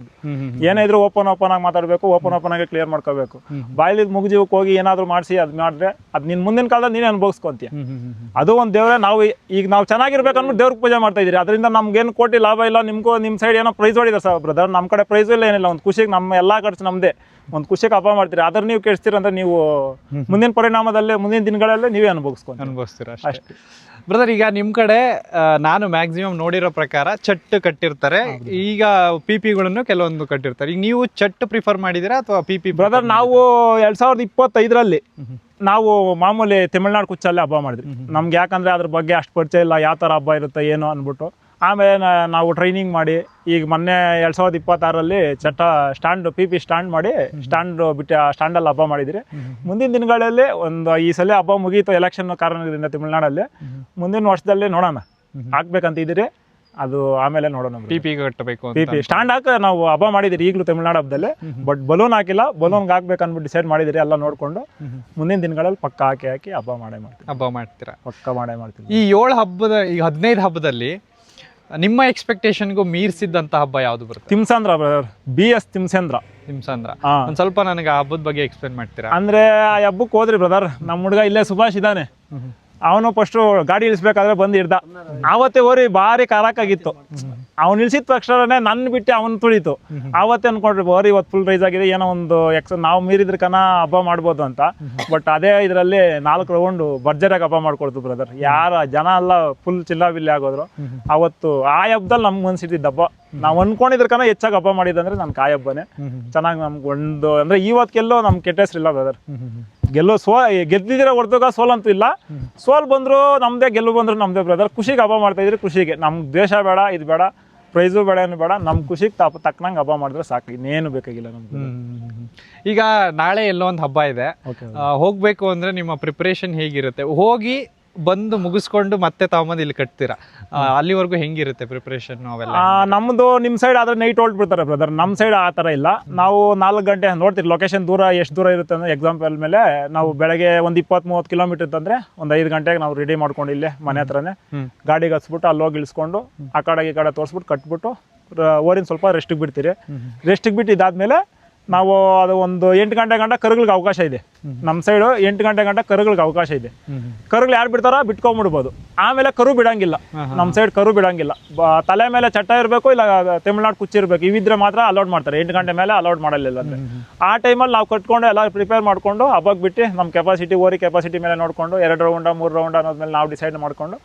ಏನೇ ಇದ್ರು ಓಪನ್ ಆಗಿ ಮಾತಾಡ್ಬೇಕು, ಓಪನ್ ಆಗಿ ಕ್ಲಿಯರ್ ಮಾಡ್ಕೋಬೇಕು. ಬಾಯಿಲಿದ್ ಮುಗುಜೀವಕ್ಕೆ ಹೋಗಿ ಏನಾದ್ರು ಮಾಡಿಸಿ ಅದ್ ಮಾಡಿದ್ರೆ ಅದ್ ನಿನ್ ಮುಂದಿನ ಕಾಲದಲ್ಲಿ ನೀನೇ ಅನುಭವಿಸ್ಕೊಂತೀಯ. ಅದು ಒಂದ್ ದೇವ್ರೆ. ನಾವು ಚೆನ್ನಾಗಿರ್ಬೇಕು ಅಂದ್ಬಿಟ್ಟು ದೇವ್ರಿಗೆ ಪೂಜೆ ಮಾಡ್ತಾ ಇದೀರಿ. ಅದರಿಂದ ನಮ್ಗೇನು ಕೋಟಿ ಲಾಭ ಇಲ್ಲ. ನಿಮ್ಗೂ ನಿಮ್ ಸೈಡ್ ಏನೋ ಪ್ರೈಸ್ ಹೊಡಿದಾರೆ ಸರ್ ಬ್ರದರ್. ನಮ್ಮ ಕಡೆ ಪ್ರೈಸ್ ಇಲ್ಲ, ಏನಿಲ್ಲ. ಒಂದು ಖುಷಿಗೆ ನಮ್ಮ ಎಲ್ಲಾ ಖರ್ಚು ನಮ್ದೇ. ಒಂದು ಖುಷಿಗೆ ಹಬ್ಬ ಮಾಡ್ತೀರಿ. ಅದ್ರ ನೀವು ಕೇಳಿಸ್ತೀರಂದ್ರೆ ನೀವು ಮುಂದಿನ ಪರಿಣಾಮದಲ್ಲಿ, ಮುಂದಿನ ದಿನಗಳಲ್ಲೇ ನೀವೇ ಅನುಭವಿಸ್ತೀರಾ ಅಷ್ಟೇ ಬ್ರದರ್. ಈಗ ನಿಮ್ ಕಡೆ ನಾನು ಮ್ಯಾಕ್ಸಿಮಮ್ ನೋಡಿರೋ ಪ್ರಕಾರ ಚಟ್ ಕಟ್ಟಿರ್ತಾರೆ. ಈಗ ಪಿಪಿಗಳನ್ನು ಕೆಲವೊಂದು ಕಟ್ಟಿರ್ತಾರೆ. ಈಗ ನೀವು ಚಟ್ ಪ್ರಿಫರ್ ಮಾಡಿದಿರಾ ಅಥವಾ ಪಿಪಿ? ಬ್ರದರ್ ನಾವು 2025ರಲ್ಲಿ ನಾವು ಮಾಮೂಲಿ ತಮಿಳ್ನಾಡು ಕುಚ್ಚಲ್ಲೇ ಹಬ್ಬ ಮಾಡಿದ್ವಿ. ನಮ್ಗೆ ಯಾಕಂದರೆ ಅದ್ರ ಬಗ್ಗೆ ಅಷ್ಟು ಪರಿಚಯ ಇಲ್ಲ, ಯಾವ ಥರ ಹಬ್ಬ ಇರುತ್ತೆ ಏನು ಅಂದ್ಬಿಟ್ಟು. ಆಮೇಲೆ ನಾವು ಟ್ರೈನಿಂಗ್ ಮಾಡಿ ಈಗ ಮೊನ್ನೆ 2026ರಲ್ಲಿ ಸ್ಟ್ಯಾಂಡ್ PP ಸ್ಟ್ಯಾಂಡ್ ಮಾಡಿ ಸ್ಟ್ಯಾಂಡ್ ಬಿಟ್ಟು ಆ ಸ್ಟ್ಯಾಂಡಲ್ಲಿ ಹಬ್ಬ ಮಾಡಿದ್ರಿ. ಮುಂದಿನ ದಿನಗಳಲ್ಲಿ ಈ ಸಲ ಹಬ್ಬ ಮುಗೀತು ಎಲೆಕ್ಷನ್ ಕಾರಣದಿಂದ ತಮಿಳ್ನಾಡಲ್ಲಿ. ಮುಂದಿನ ವರ್ಷದಲ್ಲಿ ನೋಡೋಣ, ಹಾಕ್ಬೇಕಂತಿದ್ದೀರಿ. ಅದು ಆಮೇಲೆ ನೋಡೋಣ. PP ಕಟ್ಟಬೇಕು PP ಸ್ಟ್ಯಾಂಡ್ ಹಾಕಿ ನಾವು ಹಬ್ಬ ಮಾಡಿದಿರಿ ಈಗಲೂ ತಮಿಳ್ನಾಡು ಹಬ್ಬದಲ್ಲಿ. ಬಟ್ ಬಲೂನ್ ಹಾಕಿಲ್ಲ, ಬಲೂನ್ಗೆ ಹಾಕ್ಬೇಕಂದ್ಬಿಟ್ಟು ಡಿಸೈಡ್ ಮಾಡಿದಿರಿ ಎಲ್ಲ ನೋಡಿಕೊಂಡು. ಮುಂದಿನ ದಿನಗಳಲ್ಲಿ ಪಕ್ಕ ಹಾಕಿ ಹಬ್ಬ ಮಾಡ್ತೀರಾ? ಪಕ್ಕ ಮಾಡೇ ಮಾಡ್ತೀವಿ. ಈ 7 ಹಬ್ಬದ ಈಗ 15 ಹಬ್ಬದಲ್ಲಿ ನಿಮ್ಮ ಎಕ್ಸ್ಪೆಕ್ಟೇಷನ್ಗೂ ಮೀರಿಸಿದ್ದಂತ ಹಬ್ಬ ಯಾವ್ದು ಬರುತ್ತೆ? Thimsandra brother, BS Thimsandra. ಒಂದ್ ಸ್ವಲ್ಪ ನನಗೆ ಆ ಹಬ್ಬದ ಬಗ್ಗೆ ಎಕ್ಸ್ಪ್ಲೇನ್ ಮಾಡ್ತೀರಾ? ಅಂದ್ರೆ ಆ ಹಬ್ಬಕ್ಕೆ ಹೋದ್ರಿ ಬ್ರದರ್, ನಮ್ಮ ಹುಡುಗ ಇಲ್ಲೇ ಸುಭಾಷ್ ಇದ್ದಾನೆ. ಅವನು ಫಸ್ಟು ಗಾಡಿ ಇಳಿಸ್ಬೇಕಾದ್ರೆ ಬಂದು ಹಿಡ್ದ. ಆವತ್ತೇ ಓರಿ ಭಾರಿ ಕಾರಾಕಾಗಿತ್ತು. ಅವ್ನು ಇಳಿಸಿದ ತಕ್ಷಣನೇ ನನ್ನ ಬಿಟ್ಟು ಅವನು ತುಳಿತು. ಆವತ್ತೇ ಅನ್ಕೊಂಡ್ರಿ ಓರಿ ಇವತ್ತು ಫುಲ್ ರೈಸ್ ಆಗಿದೆ, ಏನೋ ಒಂದು ನಾವು ಮೀರಿದ್ರ ಹಬ್ಬ ಮಾಡ್ಬೋದು ಅಂತ. ಬಟ್ ಅದೇ ಇದರಲ್ಲಿ 4 ರೌಂಡು ಭರ್ಜರಿಯಾಗಿ ಹಬ್ಬ ಮಾಡ್ಕೊಡ್ತು ಬ್ರದರ್. ಜನ ಎಲ್ಲ ಫುಲ್ ಚಿಲ್ಲಾಬಿಲ್ಲಿ ಆಗೋದ್ರು. ಅವತ್ತು ಆ ಹಬ್ಬದಲ್ಲಿ ನಮ್ಗೆ ಅನ್ಸಿಟ್ಟಿದ್ದ ಹಬ್ಬ. ನಾವು ಅನ್ಕೊಂಡಿದ್ರಕನ ಹೆಚ್ಚಾಗಿ ಹಬ್ಬ ಮಾಡಿದಂದ್ರೆ ನನ್ ಕಾಯಿ ಹಬ್ಬನೇ ಚೆನ್ನಾಗಿ. ನಮ್ಗೆ ಅಂದ್ರೆ ಇವತ್ತೆಲ್ಲೋ ನಮ್ಗೆ ಕೆಟ್ಟ ಹೆಸರಿಲ್ಲ ಬ್ರದರ್. ಗೆದ್ದಿದ್ದೀರ ಹೊರತಾಗ ಸೋಲಂತೂ ಇಲ್ಲ. ಸೋಲ್ ಬಂದ್ರು ನಮ್ದೇ, ಗೆಲ್ಲು ಬಂದ್ರು ನಮ್ದೇ ಬ್ರದರ್. ಖುಷಿಗೆ ಹಬ್ಬ ಮಾಡ್ತಾ ಇದ್ರಿ. ಖುಷಿಗೆ ನಮ್ಗೆ ದ್ವೇಷ ಬೇಡ, ಇದು ಬೇಡ, ಪ್ರೈಸು ಬೇಡ, ಏನು ಬೇಡ. ನಮ್ ಖುಷಿಗೆ ತಕ್ಕನಂಗೆ ಹಬ್ಬ ಮಾಡಿದ್ರೆ ಸಾಕು, ಇನ್ನೇನು ಬೇಕಾಗಿಲ್ಲ ನಮ್ಗೆ. ಈಗ ನಾಳೆ ಎಲ್ಲೋ ಒಂದು ಹಬ್ಬ ಇದೆ, ಹೋಗ್ಬೇಕು ಅಂದ್ರೆ ನಿಮ್ಮ ಪ್ರಿಪರೇಷನ್ ಹೇಗಿರುತ್ತೆ? ಹೋಗಿ ಬಂದು ಮುಗಿಸ್ಕೊಂಡು ಮತ್ತೆ ತಗೊಂಬಂದು ಇಲ್ಲಿ ಕಟ್ತೀರಾ, ಅಲ್ಲಿವರೆಗೂ ಹೆಂಗಿರುತ್ತೆ ಪ್ರಿಪರೇಷನ್ ಅವೆಲ್ಲ? ನಮ್ದು ನಿಮ್ಮ ಸೈಡ್ ಆದ್ರೆ ನೈಟ್ ಹೊರಟ್ಬಿಡ್ತಾರೆ ಬ್ರದರ್. ನಮ್ಮ ಸೈಡ್ ಆ ಥರ ಇಲ್ಲ. ನಾವು 4 ಗಂಟೆ ನೋಡ್ತೀವಿ ಲೊಕೇಶನ್ ದೂರ ಎಷ್ಟು ದೂರ ಇರುತ್ತೆ ಅಂದ್ರೆ ಎಕ್ಸಾಂಪಲ್ ಮೇಲೆ ನಾವು ಬೆಳಗ್ಗೆ ಒಂದು 20-30 ಕಿಲೋಮೀಟರ್ ಇತ್ತಂದ್ರೆ ಒಂದು 5 ಗಂಟೆಗೆ ನಾವು ರೆಡಿ ಮಾಡ್ಕೊಂಡು ಇಲ್ಲೇ ಮನೆ ಹತ್ರನೇ ಗಾಡಿಗೆ ಹಚ್ಬಿಟ್ಟು ಅಲ್ಲಿ ಹೋಗಿ ಇಳಿಸ್ಕೊಂಡು ಆ ಕಡೆ ಈ ಕಡೆ ತೋರಿಸ್ಬಿಟ್ಟು ಕಟ್ಬಿಟ್ಟು ಓರಿನ ಸ್ವಲ್ಪ ರೆಸ್ಟಿಗೆ ಬಿಡ್ತೀರಿ. ರೆಸ್ಟಿಗೆ ಬಿಟ್ಟು ಇದಾದ್ಮೇಲೆ ನಾವು ಅದು ಒಂದು 8 ಗಂಟೆ ಗಂಟ ಕರುಗಳಿಗೆ ಅವಕಾಶ ಇದೆ. ನಮ್ಮ ಸೈಡು 8 ಗಂಟೆ ಗಂಟ ಕರುಗಳಿಗೆ ಅವಕಾಶ ಇದೆ. ಕರುಗಳು ಯಾರು ಬಿಡ್ತಾರೋ ಬಿಟ್ಕೊಂಡ್ಬಿಡ್ಬೋದು. ಆಮೇಲೆ ಕರು ಬಿಡಂಗಿಲ್ಲ, ನಮ್ಮ ಸೈಡ್ ಕರು ಬಿಡಂಗಿಲ್ಲ. ತಲೆ ಮೇಲೆ ಚಟ್ಟ ಇರಬೇಕು, ಇಲ್ಲ ತಮಿಳ್ನಾಡು ಕುಚ್ಚಿರ್ಬೇಕು, ಇವಿದ್ರೆ ಮಾತ್ರ ಅಲೌಡ್ ಮಾಡ್ತಾರೆ. 8 ಗಂಟೆ ಮೇಲೆ ಅಲೌಡ್ ಮಾಡಲಿಲ್ಲ ಅಂದ್ರೆ ಆ ಟೈಮಲ್ಲಿ ನಾವು ಕಟ್ಕೊಂಡು ಎಲ್ಲ ಪ್ರಿಪೇರ್ ಮಾಡ್ಕೊಂಡು ಹಬ್ಬಕ್ಕೆ ಬಿಟ್ಟು ನಮ್ಮ ಕೆಪಾಸಿಟಿ, ಓರಿ ಕೆಪಾಸಿಟಿ ಮೇಲೆ ನೋಡ್ಕೊಂಡು 2 ರೌಂಡ 3 ರೌಂಡ್ ಅನ್ನೋದ್ಮೇಲೆ ನಾವು ಡಿಸೈಡ್ ಮಾಡ್ಕೊಂಡು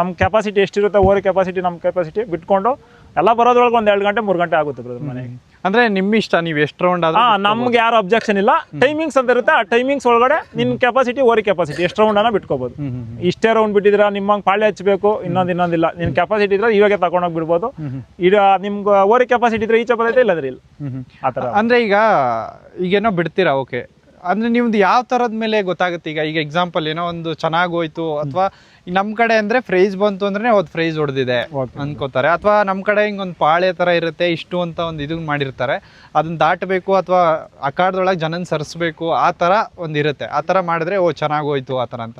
ನಮ್ಮ ಕೆಪಾಸಿಟಿ ಎಷ್ಟಿರುತ್ತೆ, ಓರಿ ಕೆಪಾಸಿಟಿ ನಮ್ಮ ಕೆಪಾಸಿಟಿ ಬಿಟ್ಕೊಂಡು ಎಲ್ಲ ಬರೋದ್ರೊಳಗೆ ಒಂದು 2 ಗಂಟೆ 3 ಗಂಟೆ ಆಗುತ್ತೆ ಬ್ರದರ್ ಮನೆಗೆ. ಅಂದ್ರೆ ನಿಮ್ಮ ಇಷ್ಟ, ನೀವು ಎಷ್ಟು ರೌಂಡ್ ಆದ್ರೂ ನಮ್ಗೆ ಯಾರು ಅಬ್ಜೆಕ್ಷನ್ ಇಲ್ಲ. ಟೈಮಿಂಗ್ಸ್ ಅಂತ ಇರುತ್ತೆ, ಆ ಟೈಮಿಂಗ್ಸ್ ಒಳಗಡೆ ನಿನ್ನ ಕೆಪಾಸಿಟಿ, ಓರಿ ಕೆಪಾಸಿಟಿ ಎಷ್ಟು ರೌಂಡ್ ಅನ್ನ ಬಿಟ್ಕೋಬಹುದು. ಇಷ್ಟೇ ರೌಂಡ್ ಬಿಟ್ಟಿದ್ರ ನಿಮ್ಮಂಗೆ ಪಾಳೆ ಹಚ್ಚಬೇಕು ಇನ್ನೊಂದಿಲ್ಲ. ನಿನ್ನ ಕೆಪಾಸಿಟಿ ಇದ್ರೆ ಇವಾಗ ತಗೊಂಡೋಗಿ ಬಿಡ್ಬೋದು. ಈಗ ನಿಮ್ಗೆ ಓರಿ ಕೆಪಾಸಿಟಿ ಇದ್ರೆ ಈಚೆ ಬರುತ್ತೆ, ಇಲ್ಲದ್ರೆ ಇಲ್ಲ ಆತರ. ಅಂದ್ರೆ ಈಗೇನೋ ಬಿಡ್ತೀರಾ, ಓಕೆ. ಅಂದ್ರೆ ನಿಮ್ದು ಯಾವ ತರದ ಮೇಲೆ ಗೊತ್ತಾಗುತ್ತೆ? ಈಗ ಎಕ್ಸಾಂಪಲ್ ಏನೋ ಒಂದು ಚೆನ್ನಾಗಿ ಹೋಯ್ತು, ಅಥವಾ ನಮ್ ಕಡೆ ಅಂದ್ರೆ ಫ್ರೈಸ್ ಬಂತು ಅಂದ್ರೆ ಫ್ರೈಸ್ ಹೊಡೆದಿದೆ ಅನ್ಕೋತಾರೆ, ಅಥವಾ ನಮ್ ಕಡೆ ಹಿಂಗೊಂದು ಪಾಳೆ ತರ ಇರುತ್ತೆ, ಇಷ್ಟು ಅಂತ ಒಂದು ಇದನ್ನ ಮಾಡಿರ್ತಾರೆ, ಅದನ್ನ ದಾಟಬೇಕು ಅಥವಾ ಅಖಾಡದೊಳಗೆ ಜನನ್ ಸರಿಸ್ಬೇಕು, ಆ ತರ ಒಂದ್ ಇರುತ್ತೆ. ಆ ತರ ಮಾಡಿದ್ರೆ ಚೆನ್ನಾಗಿ ಹೋಯ್ತು ಆ ತರ ಅಂತ.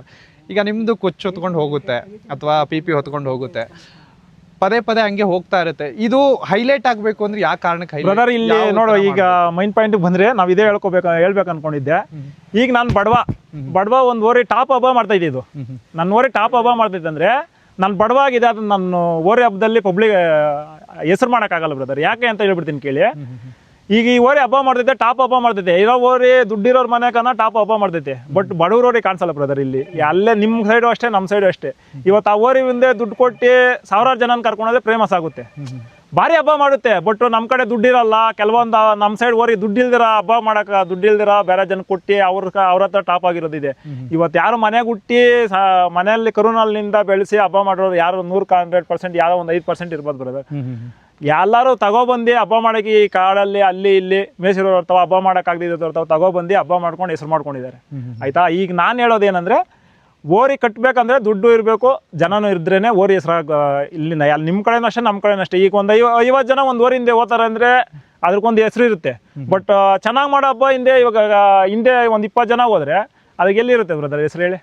ಈಗ ನಿಮ್ದು ಕೊಚ್ಚು ಹೊತ್ಕೊಂಡು ಹೋಗುತ್ತೆ ಅಥವಾ PP ಹೊತ್ಕೊಂಡು ಹೋಗುತ್ತೆ, ಪದೇ ಹಂಗೆ ಹೋಗ್ತಾ ಇರುತ್ತೆ. ಇದು ಹೈಲೈಟ್ ಆಗ್ಬೇಕು ಅಂದ್ರೆ ಯಾವ ಕಾರಣಕ್ಕೆ ಬ್ರದರ್? ಇಲ್ಲಿ ನೋಡು, ಈಗ ಮೈನ್ ಪಾಯಿಂಟ್ ಬಂದ್ರೆ ನಾವ್ ಇದೇ ಹೇಳ್ಬೇಕು ಅನ್ಕೊಂಡಿದ್ದೆ. ಈಗ ನಾನು ಬಡವ ಒಂದು ಓರಿ ಟಾಪ್ ಹಬ್ಬ ಮಾಡ್ತಾ ಇದ್ದಿದ್ದು. ನನ್ನ ಓರಿ ಟಾಪ್ ಹಬ್ಬ ಮಾಡ್ತೈತೆ ಅಂದ್ರೆ ನಾನು ಬಡವ ಆಗಿದೆ. ಅದನ್ನ ನಾನು ಓರಿ ಹಬ್ಬದಲ್ಲಿ ಪಬ್ಲಿಕ್ ಹೆಸರು ಮಾಡೋಕ್ಕಾಗಲ್ಲ ಬ್ರದರ್. ಯಾಕೆ ಅಂತ ಹೇಳ್ಬಿಡ್ತೀನಿ ಕೇಳಿ. ಈಗ ಈ ಓರಿ ಹಬ್ಬ ಮಾಡ್ತೈತೆ, ಟಾಪ್ ಹಬ್ಬ ಮಾಡ್ತೈತೆ. ಇರೋ ಓರಿ ದುಡ್ಡಿರೋರ್ ಮನೆ ಟಾಪ್ ಹಬ್ಬ ಮಾಡ್ತೈತೆ. ಬಟ್ ಬಡವ್ರವ್ರಿಗೆ ಕಾಣಿಸಲ್ಲ ಬ್ರದರ್. ಇಲ್ಲಿ ಅಲ್ಲೇ ನಿಮ್ಮ ಸೈಡು ಅಷ್ಟೇ, ನಮ್ಮ ಸೈಡು ಅಷ್ಟೇ. ಇವತ್ತು ಆ ಓರಿ ಹಿಂದೆ ದುಡ್ಡು ಕೊಟ್ಟು 1000 ಜನನ ಕರ್ಕೊಂಡೋದ್ರೆ ಫೇಮಸ್ ಆಗುತ್ತೆ, ಭಾರಿ ಹಬ್ಬ ಮಾಡುತ್ತೆ. ಬಟ್ ನಮ್ಮ ಕಡೆ ದುಡ್ಡಿರಲ್ಲ. ಕೆಲವೊಂದು ನಮ್ಮ ಸೈಡ್ ಓರಿ ದುಡ್ಡಿಲ್ದಿರ ಹಬ್ಬ ಮಾಡಕ್ಕೆ, ದುಡ್ಡಿಲ್ದಿರ ಬೇರೆ ಜನ ಕೊಟ್ಟು ಅವ್ರ ಹತ್ರ ಟಾಪ್ ಆಗಿರೋದಿದೆ. ಇವತ್ತು ಯಾರು ಮನೆಗೆ ಹುಟ್ಟಿ ಮನೆಯಲ್ಲಿ ಕರುನಲ್ಲಿಂದ ಬೆಳೆಸಿ ಹಬ್ಬ ಮಾಡೋರು ಯಾರು 100% ಯಾರೋ ಒಂದು 5% ಇರ್ಬೋದು ಬ್ರದರ್. ಎಲ್ಲರೂ ತಗೊಬಂದು ಹಬ್ಬ ಮಾಡಕ್ಕೆ ಈ ಕಾಡಲ್ಲಿ ಅಲ್ಲಿ ಇಲ್ಲಿ ಮೇಸಿರೋರು ಇರ್ತಾವ, ಹಬ್ಬ ಮಾಡೋಕ್ಕಾಗದಿರ್ತಾವ, ತಗೊಬಂದು ಹಬ್ಬ ಮಾಡ್ಕೊಂಡು ಹೆಸರು ಮಾಡ್ಕೊಂಡಿದ್ದಾರೆ. ಆಯ್ತಾ? ಈಗ ನಾನು ಹೇಳೋದೇನಂದ್ರೆ, ಓರಿ ಕಟ್ಟಬೇಕಂದ್ರೆ ದುಡ್ಡು ಇರಬೇಕು, ಜನನೂ ಇದ್ರೇನೆ ಓರಿ ಹೆಸರಾಗ. ಇಲ್ಲಿಂದ ನಿಮ್ಮ ಕಡೆನೂ ಅಷ್ಟೇ, ನಮ್ಮ ಕಡೆನೂ ಅಷ್ಟೇ. ಈಗ ಒಂದು 50 ಜನ ಒಂದು ಓರಿ ಹಿಂದೆ ಹೋಗ್ತಾರೆ ಅಂದರೆ ಅದಕ್ಕೊಂದು ಹೆಸರು ಇರುತ್ತೆ. ಬಟ್ ಚೆನ್ನಾಗಿ ಮಾಡೋ ಹಬ್ಬ ಹಿಂದೆ ಒಂದು 20 ಜನ ಹೋದ್ರೆ ಅದಕ್ಕೆ ಎಲ್ಲಿರುತ್ತೆ ಬ್ರದರ್ ಹೆಸರು ಹೇಳಿ?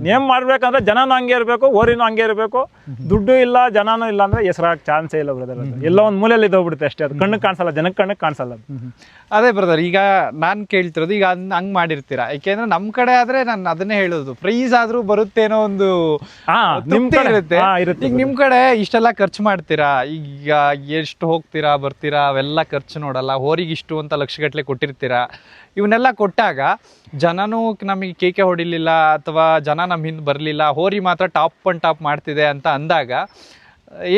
ನೇಮ್ ಮಾಡ್ಬೇಕಂದ್ರೆ ಜನನೂ ಹಂಗೆ ಇರಬೇಕು, ಓರಿನೂ ಹಂಗೆ ಇರಬೇಕು. ದುಡ್ಡು ಇಲ್ಲ, ಜನನೂ ಇಲ್ಲ ಅಂದ್ರೆ ಹೆಸರಾಗ ಚಾನ್ಸೇ ಇಲ್ಲ ಬ್ರದರ್. ಎಲ್ಲ ಒಂದು ಮೂಲೆಯಲ್ಲಿ ಇದ್ದೋಗ್ಬಿಡುತ್ತೆ ಅಷ್ಟೇ. ಅದು ಕಣ್ಣಿಗೆ ಕಾಣಿಸಲ್ಲ, ಜನಕ್ಕೆ ಕಣ್ಣಿಗೆ ಕಾಣಿಸಲ್ಲ. ಅದೇ ಬ್ರದರ್, ಈಗ ನಾನು ಕೇಳ್ತಿರೋದು, ಈಗ ಹಂಗೆ ಮಾಡಿರ್ತೀರಾ? ಯಾಕೆಂದ್ರೆ ನಮ್ಮ ಕಡೆ ಆದ್ರೆ ನಾನು ಅದನ್ನೇ ಹೇಳೋದು, ಪ್ರೈಸ್ ಆದ್ರೂ ಬರುತ್ತೇನೋ ಒಂದು ಇರುತ್ತೆ. ಈಗ ನಿಮ್ ಕಡೆ ಇಷ್ಟೆಲ್ಲ ಖರ್ಚು ಮಾಡ್ತೀರಾ, ಈಗ ಎಷ್ಟು ಹೋಗ್ತೀರಾ ಬರ್ತೀರಾ ಅವೆಲ್ಲ ಖರ್ಚು ನೋಡಲ್ಲ. ಹೋರಿಗೆ ಇಷ್ಟು ಅಂತ ಲಕ್ಷಗಟ್ಟಲೆ ಕೊಟ್ಟಿರ್ತೀರಾ. ಇವನ್ನೆಲ್ಲ ಕೊಟ್ಟಾಗ ಜನನೂ ನಮಗೆ ಕೇಕೆ ಹೊಡಿಲಿಲ್ಲ ಅಥವಾ ಜನ ನಮ್ಮ ಹಿಂದೆ ಬರಲಿಲ್ಲ, ಹೋರಿ ಮಾತ್ರ ಟಾಪ್ ಮಾಡ್ತಿದೆ ಅಂತ ಅಂದಾಗ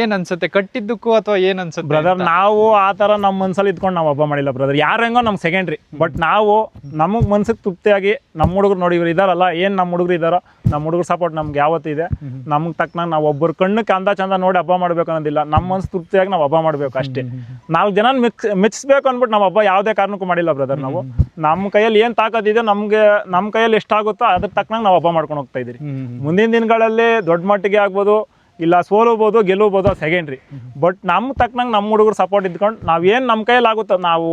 ಏನ್ ಅನ್ಸುತ್ತೆ ಕಟ್ಟಿದ್ದಕ್ಕೂ ಅಥವಾ ಏನ್ ಅನ್ಸುತ್ತೆ ಬ್ರದರ್ ನಾವು ಆ ಥರ ನಮ್ಮ ಮನ್ಸಲ್ಲಿ ಇದ್ಕೊಂಡು ನಾವು ಹಬ್ಬ ಮಾಡಿಲ್ಲ ಬ್ರದರ್. ಯಾರು ಹೆಂಗೋ ನಮ್ಗೆ ಸೆಕೆಂಡ್ರಿ. ಬಟ್ ನಾವು ನಮಗೆ ಮನ್ಸಿಗೆ ತೃಪ್ತಿಯಾಗಿ ನಮ್ಮ ಹುಡುಗರು ನೋಡಿ ಇವ್ರು ಇದಾರಲ್ಲ, ಏನು ನಮ್ಮ ಹುಡುಗರು ಇದ್ದಾರೋ, ನಮ್ಮ ಹುಡುಗರು ಸಪೋರ್ಟ್ ನಮ್ಗೆ ಯಾವತ್ತೂ ಇದೆ. ನಮ್ಗೆ ತಕ್ಕನಾಗ ನಾವು ಒಬ್ಬರು ಕಣ್ಣಕ್ಕೆ ಅಂದ ಚಂದ ನೋಡಿ ಹಬ್ಬ ಮಾಡ್ಬೇಕು ಅನ್ನೋದಿಲ್ಲ. ನಮ್ಮ ಮನ್ಸು ತೃಪ್ತಿಯಾಗಿ ನಾವು ಹಬ್ಬ ಮಾಡಬೇಕು ಅಷ್ಟೇ. 4 ಜನ ಮೆಚ್ಚಿಸ್ಬೇಕು ಅಂದ್ಬಿಟ್ಟು ನಾವು ಹಬ್ಬ ಯಾವುದೇ ಕಾರಣಕ್ಕೂ ಮಾಡಿಲ್ಲ ಬ್ರದರ್. ನಾವು ನಮ್ಮ ಕೈಯಲ್ಲಿ ಏನು ತಾಕತ್ತಿದೆ, ನಮ್ಮ ಕೈಯಲ್ಲಿ ಎಷ್ಟಾಗುತ್ತೋ ಅದ್ರ ತಕ್ಕನಾಗ ನಾವು ಹಬ್ಬ ಮಾಡ್ಕೊಂಡು ಹೋಗ್ತಾ ಇದ್ದೀರಿ. ಮುಂದಿನ ದಿನಗಳಲ್ಲಿ ದೊಡ್ಡ ಮಟ್ಟಿಗೆ ಆಗ್ಬೋದು, ಇಲ್ಲ ಸೋಲುಬೋದು ಗೆಲ್ಲುಬೋದು, ಸೆಕೆಂಡ್ರಿ. ಬಟ್ ನಮ್ಮ ತಕ್ಕನಂಗೆ ನಮ್ಮ ಹುಡುಗರು ಸಪೋರ್ಟ್ ಇದ್ಕೊಂಡು ನಾವೇನು ನಮ್ಮ ಕೈಯಲ್ಲಿ ಆಗುತ್ತೋ, ನಾವು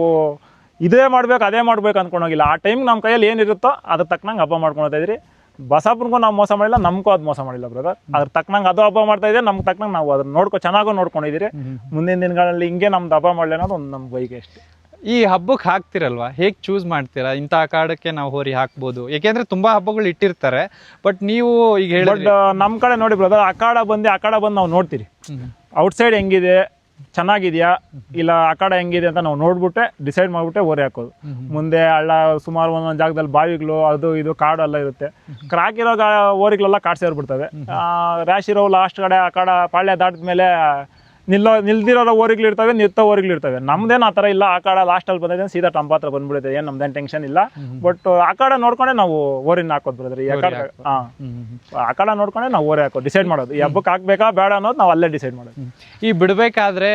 ಇದೇ ಮಾಡ್ಬೇಕು ಅದೇ ಮಾಡ್ಬೇಕು ಅಂದ್ಕೊಂಡೋಗಿಲ್ಲ. ಆ ಟೈಮ್ ನಮ್ಮ ಕೈಯಲ್ಲಿ ಏನಿರುತ್ತೋ ಅದ್ರ ತಕ್ಕನಂಗೆ ಹಬ್ಬ ಮಾಡ್ಕೊಳ್ತಾ ಇದ್ರಿ. ಬಸಾಪುರ್ಗೂ ನಾವು ಮೋಸ ಮಾಡಿಲ್ಲ, ನಮಗೂ ಅದು ಮೋಸ ಮಾಡಿಲ್ಲ ಬ್ರದರ್. ಅದ್ರ ತಕ್ಕನಂಗೆ ಅದು ಹಬ್ಬ ಮಾಡ್ತಾ ಇದೆ, ನಮ್ಗೆ ತಕ್ಕನಂಗೆ ನಾವು ಅದನ್ನ ಚೆನ್ನಾಗೂ ನೋಡ್ಕೊಂಡಿದ್ದೀರಿ. ಮುಂದಿನ ದಿನಗಳಲ್ಲಿ ಹಿಂಗೆ ನಮ್ದು ಹಬ್ಬ ಮಾಡಲಿ ಅನ್ನೋದು ಒಂದು ನಮ್ಮ ಬೈಗೆ ಅಷ್ಟೇ. ಈ ಹಬ್ಬಕ್ಕೆ ಹಾಕ್ತಿರಲ್ವಾ, ಹೇಗೆ ಚೂಸ್ ಮಾಡ್ತೀರಾ ಇಂಥ ಅಖಾಡಕ್ಕೆ ನಾವು ಹೋರಿ ಹಾಕ್ಬೋದು? ಯಾಕೆಂದ್ರೆ ತುಂಬಾ ಹಬ್ಬಗಳು ಇಟ್ಟಿರ್ತಾರೆ, ಬಟ್ ನೀವು ಈಗ ಬಟ್ ನಮ್ಮ ಕಡೆ ನೋಡಿ ಬ್ರದರ್, ಅಖಾಡ ಬಂದು ನಾವು ನೋಡ್ತೀರಿ ಔಟ್ಸೈಡ್ ಹೆಂಗಿದೆ, ಚೆನ್ನಾಗಿದೆಯಾ ಇಲ್ಲ ಅಖಾಡ ಹೆಂಗಿದೆ ಅಂತ ನಾವು ನೋಡ್ಬಿಟ್ಟೆ ಡಿಸೈಡ್ ಮಾಡಿಬಿಟ್ಟೆ ಓರಿ ಹಾಕೋದು. ಮುಂದೆ ಹಳ್ಳ ಸುಮಾರು ಒಂದೊಂದು ಜಾಗದಲ್ಲಿ ಬಾವಿಗಳು ಅದು ಇದು ಕಾಡು ಎಲ್ಲ ಇರುತ್ತೆ. ಕ್ರಾಕ್ ಇರೋ ಓರಿಗಳೆಲ್ಲ ಕಾಡು ಸೇರ್ಬಿಡ್ತವೆ. ರ್ಯಾಶ್ ಇರೋ ಲಾಸ್ಟ್ ಕಡೆ ಅಖಾಡ ಪಾಳ್ಯ ದಾಟಿದ ಮೇಲೆ ನಿಲ್ದಿರೋ ಓರಿಗಳಿರ್ತವೆ, ನಿಂತ ಓರಿಗಳಿರ್ತವೆ. ನಮ್ದೇನು ಆ ಥರ ಇಲ್ಲ. ಅಖಾಡ ಲಾಸ್ಟಲ್ಲಿ ಬಂದಿದೆ ಸೀದಾ ಟಂಪ ಹತ್ರ ಬಂದ್ಬಿಡುತ್ತೆ, ಏನು ನಮ್ದೇನು ಟೆನ್ಷನ್ ಇಲ್ಲ. ಬಟ್ ಅಖಾಡ ನೋಡ್ಕೊಂಡೆ ನಾವು ಓರಿನ ಹಾಕೋದು ಬ್ರದರ್. ಈ ಅಖಾಡ ಅಖಾಡ ನೋಡ್ಕೊಂಡೆ ನಾವು ಓರಿ ಹಾಕೋದು ಡಿಸೈಡ್ ಮಾಡೋದು. ಈ ಹಬ್ಬಕ್ಕೆ ಹಾಕ್ಬೇಕಾ ಬೇಡ ಅನ್ನೋದು ನಾವು ಅಲ್ಲೇ ಡಿಸೈಡ್ ಮಾಡೋದು. ಈ ಬಿಡಬೇಕಾದ್ರೆ